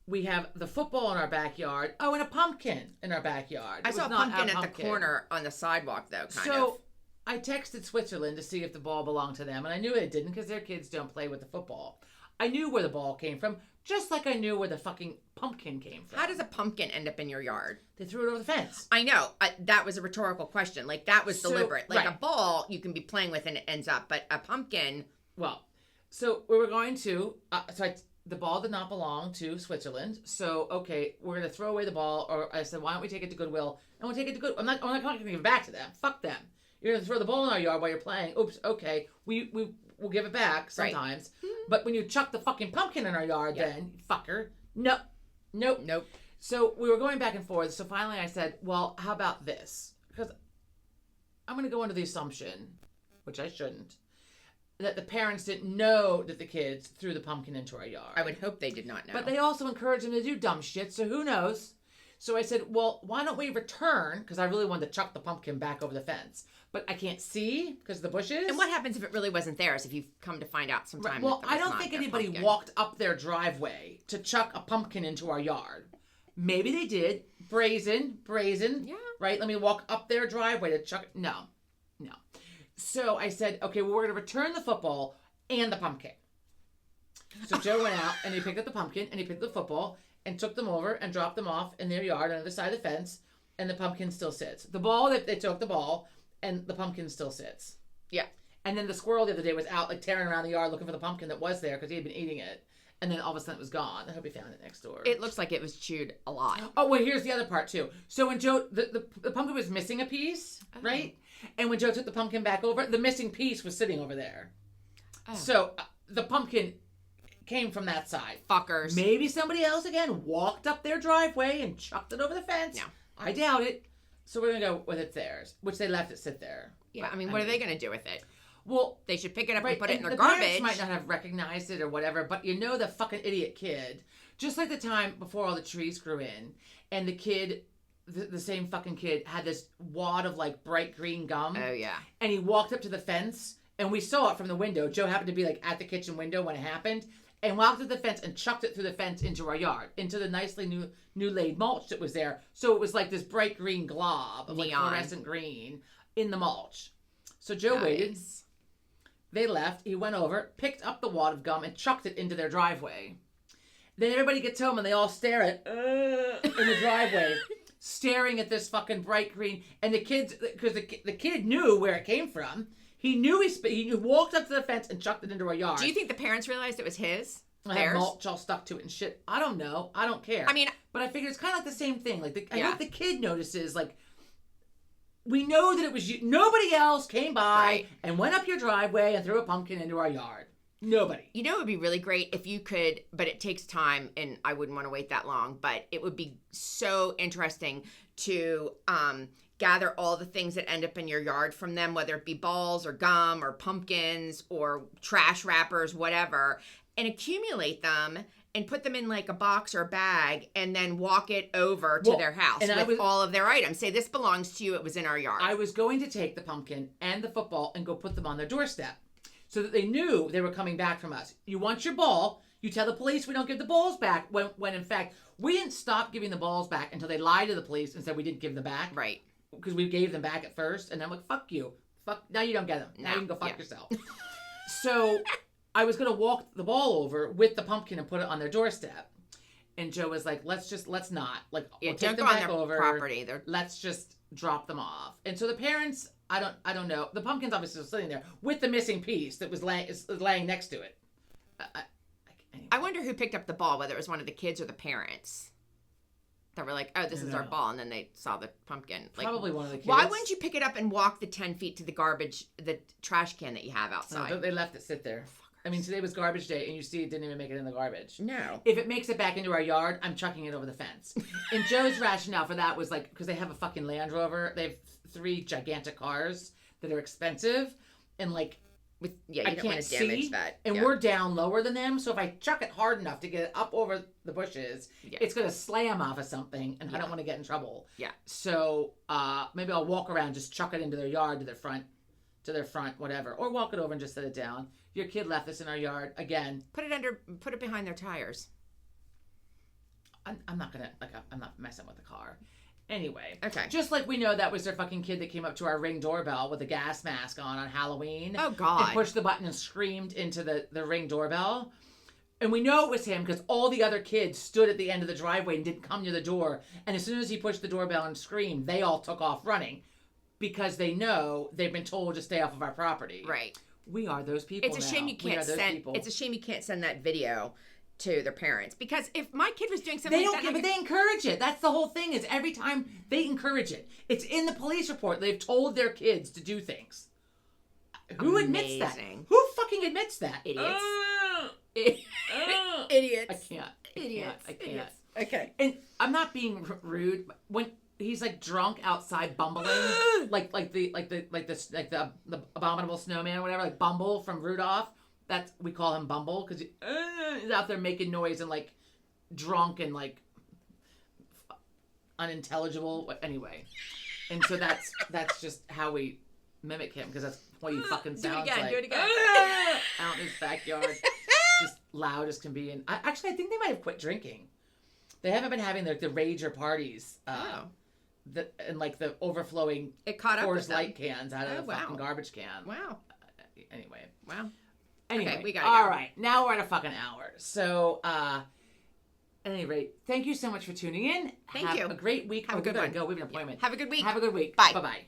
Speaker 1: we have the football in our backyard. Oh, and a pumpkin in our backyard.
Speaker 2: I saw a pumpkin at the corner on the sidewalk, though,
Speaker 1: So I texted Switzerland to see if the ball belonged to them, and I knew it didn't because their kids don't play with the football. I knew where the ball came from, just like I knew where the fucking pumpkin came from.
Speaker 2: How does a pumpkin end up in your yard?
Speaker 1: They threw it over the fence.
Speaker 2: I know. That was a rhetorical question. Like, that was deliberate. Like, a ball you can be playing with and it ends up, but a pumpkin...
Speaker 1: Well, so we were going to... the ball did not belong to Switzerland, so, okay, we're going to throw away the ball, or I said, why don't we take it to Goodwill? And we'll take it to Goodwill. I'm not going to give it back to them. Fuck them. You're going to throw the ball in our yard while you're playing. Oops, okay. We'll give it back sometimes. Right. But when you chuck the fucking pumpkin in our yard, then, fucker, nope. So we were going back and forth. So finally I said, well, how about this? Because I'm going to go under the assumption, which I shouldn't, that the parents didn't know that the kids threw the pumpkin into our yard.
Speaker 2: I would hope they did not know.
Speaker 1: But they also encouraged them to do dumb shit, so who knows? So I said, well, why don't we return? Because I really wanted to chuck the pumpkin back over the fence. But I can't see because of the bushes.
Speaker 2: And what happens if it really wasn't theirs, if you've come to find out sometime?
Speaker 1: Right. Well, I don't think anybody walked up their driveway to chuck a pumpkin into our yard. Maybe they did. Brazen. Yeah. Right? Let me walk up their driveway to chuck. No. So I said, okay, well, we're going to return the football and the pumpkin. So Joe went out and he picked up the pumpkin and he picked up the football and took them over and dropped them off in their yard on the other side of the fence, and the pumpkin still sits. The ball, they took the ball, and the pumpkin still sits.
Speaker 2: Yeah.
Speaker 1: And then the squirrel the other day was out like tearing around the yard looking for the pumpkin that was there because he had been eating it. And then all of a sudden it was gone. I hope he found it next door.
Speaker 2: It looks like it was chewed a lot.
Speaker 1: Oh, well, here's the other part, too. So when Joe, the pumpkin was missing a piece, right? And when Joe took the pumpkin back over, the missing piece was sitting over there.
Speaker 2: Oh.
Speaker 1: So the pumpkin came from that side.
Speaker 2: Fuckers.
Speaker 1: Maybe somebody else, again, walked up their driveway and chucked it over the fence.
Speaker 2: No.
Speaker 1: I doubt it. So we're going to go with it's theirs, which they left it sit there.
Speaker 2: Yeah,
Speaker 1: But,
Speaker 2: I mean, what are they going to do with it?
Speaker 1: Well,
Speaker 2: They should pick it up
Speaker 1: right,
Speaker 2: and put it in their
Speaker 1: the
Speaker 2: garbage.
Speaker 1: parents might not have recognized it or whatever, but you know the fucking idiot kid. Just like the time before all the trees grew in, and the kid, the same fucking kid, had this wad of like bright green gum.
Speaker 2: Oh, yeah.
Speaker 1: And he walked up to the fence, and we saw it from the window. Joe happened to be like at the kitchen window when it happened, and walked up to the fence and chucked it through the fence into our yard, into the nicely new laid mulch that was there. So it was like this bright green glob of like
Speaker 2: Neon.
Speaker 1: fluorescent green in the mulch. So Joe waited. They left. He went over, picked up the wad of gum, and chucked it into their driveway. Then everybody gets home and they all stare at in the driveway, staring at this fucking bright green. And the kids, because the kid knew where it came from. He knew he walked up to the fence and chucked it into our yard.
Speaker 2: Do you think the parents realized it was his?
Speaker 1: I have mulch all stuck to it and shit. I don't know. I don't care.
Speaker 2: I mean,
Speaker 1: but I figure it's kind of like the same thing. Like I
Speaker 2: Yeah.
Speaker 1: hope the kid notices. Like we know that it was you. Nobody else came by
Speaker 2: Right.
Speaker 1: and went up your driveway and threw a pumpkin into our yard. Nobody.
Speaker 2: you know, it would be really great if you could, but it takes time and I wouldn't want to wait that long, but it would be so interesting to gather all the things that end up in your yard from them, whether it be balls or gum or pumpkins or trash wrappers, whatever, and accumulate them and put them in like a box or a bag and then walk it over to
Speaker 1: Well,
Speaker 2: their house
Speaker 1: and
Speaker 2: with all of their items. Say, this belongs to you. It was in our yard.
Speaker 1: I was going to take the pumpkin and the football and go put them on their doorstep so that they knew they were coming back from us. You want your ball, you tell the police we don't give the balls back, when in fact, we didn't stop giving the balls back until they lied to the police and said we didn't give them back.
Speaker 2: Right.
Speaker 1: Because we gave them back at first, and I'm like, fuck you. Fuck, now you don't get them. Now you can go fuck yourself. So I was going to walk the ball over with the pumpkin and put it on their doorstep. And Joe was like, let's not. Like,
Speaker 2: Yeah,
Speaker 1: we'll
Speaker 2: don't
Speaker 1: take
Speaker 2: go
Speaker 1: them
Speaker 2: on
Speaker 1: back
Speaker 2: their
Speaker 1: over.
Speaker 2: property.
Speaker 1: Let's just drop them off. And so the parents, I don't know. The pumpkin's obviously still sitting there with the missing piece that was laying next to it. Anyway.
Speaker 2: I wonder who picked up the ball, whether it was one of the kids or the parents that were like, oh, this is our ball. And then they saw the pumpkin. Like,
Speaker 1: Probably one of the kids.
Speaker 2: why wouldn't you pick it up and walk the 10 feet to the garbage, the trash can that you have outside?
Speaker 1: No, they left it sit there. I mean, today was garbage day, and you see it didn't even make it in the garbage.
Speaker 2: No.
Speaker 1: If it makes it back into our yard, I'm chucking it over the fence. And Joe's rationale for that was like, because they have a fucking Land Rover. They have 3 gigantic cars that are expensive. And like,
Speaker 2: Yeah,
Speaker 1: I
Speaker 2: you don't want
Speaker 1: can't
Speaker 2: to damage
Speaker 1: see.
Speaker 2: that.
Speaker 1: And
Speaker 2: Yeah.
Speaker 1: we're down lower than them. So if I chuck it hard enough to get it up over the bushes, it's going to slam off of something. And I don't want to get in trouble.
Speaker 2: Yeah.
Speaker 1: So maybe I'll walk around, just chuck it into their yard, to their front, whatever. Or walk it over and just set it down. Your kid left this in our yard again.
Speaker 2: Put it behind their tires.
Speaker 1: I'm not I'm not messing with the car. Anyway.
Speaker 2: Okay.
Speaker 1: Just like we know that was their fucking kid that came up to our Ring doorbell with a gas mask on Halloween.
Speaker 2: Oh, God.
Speaker 1: And pushed the button and screamed into the Ring doorbell. And we know it was him because all the other kids stood at the end of the driveway and didn't come near the door. And as soon as he pushed the doorbell and screamed, they all took off running because they know they've been told to stay off of our property.
Speaker 2: Right.
Speaker 1: We are those people.
Speaker 2: It's a shame you can't send. It's a shame you can't send that video to their parents, because if my kid was doing something
Speaker 1: They don't
Speaker 2: like that,
Speaker 1: get, but they encourage it. That's the whole thing. Is every time they encourage it. It's in the police report. They've told their kids to do things. Who admits that?
Speaker 2: Amazing.
Speaker 1: Who fucking admits that?
Speaker 2: Idiots.
Speaker 1: I
Speaker 2: Idiots.
Speaker 1: can't.
Speaker 2: Idiots.
Speaker 1: I can't.
Speaker 2: Idiots. Okay.
Speaker 1: And I'm not being rude. But when he's like drunk outside bumbling, like the abominable snowman or whatever, like Bumble from Rudolph. That's, we call him Bumble because he's out there making noise and like drunk and like unintelligible. Anyway, and so that's just how we mimic him, because that's what he fucking sounds like.
Speaker 2: Do it again.
Speaker 1: Out in his backyard, just loud as can be. And I think they might have quit drinking. They haven't been having the rager parties. And like the overflowing
Speaker 2: It caught up with
Speaker 1: Coors
Speaker 2: them.
Speaker 1: Light cans out of the
Speaker 2: wow.
Speaker 1: fucking garbage can.
Speaker 2: Wow.
Speaker 1: Anyway.
Speaker 2: Wow.
Speaker 1: Anyway,
Speaker 2: Okay, we gotta
Speaker 1: all
Speaker 2: go.
Speaker 1: right. Now we're at a fucking hour. So, at any rate, thank you so much for tuning in.
Speaker 2: Thank
Speaker 1: Have
Speaker 2: you.
Speaker 1: a great week.
Speaker 2: Have a good
Speaker 1: we gotta
Speaker 2: one.
Speaker 1: go. We have an appointment.
Speaker 2: Have a good week.
Speaker 1: Have a good week.
Speaker 2: Bye.
Speaker 1: Bye-bye.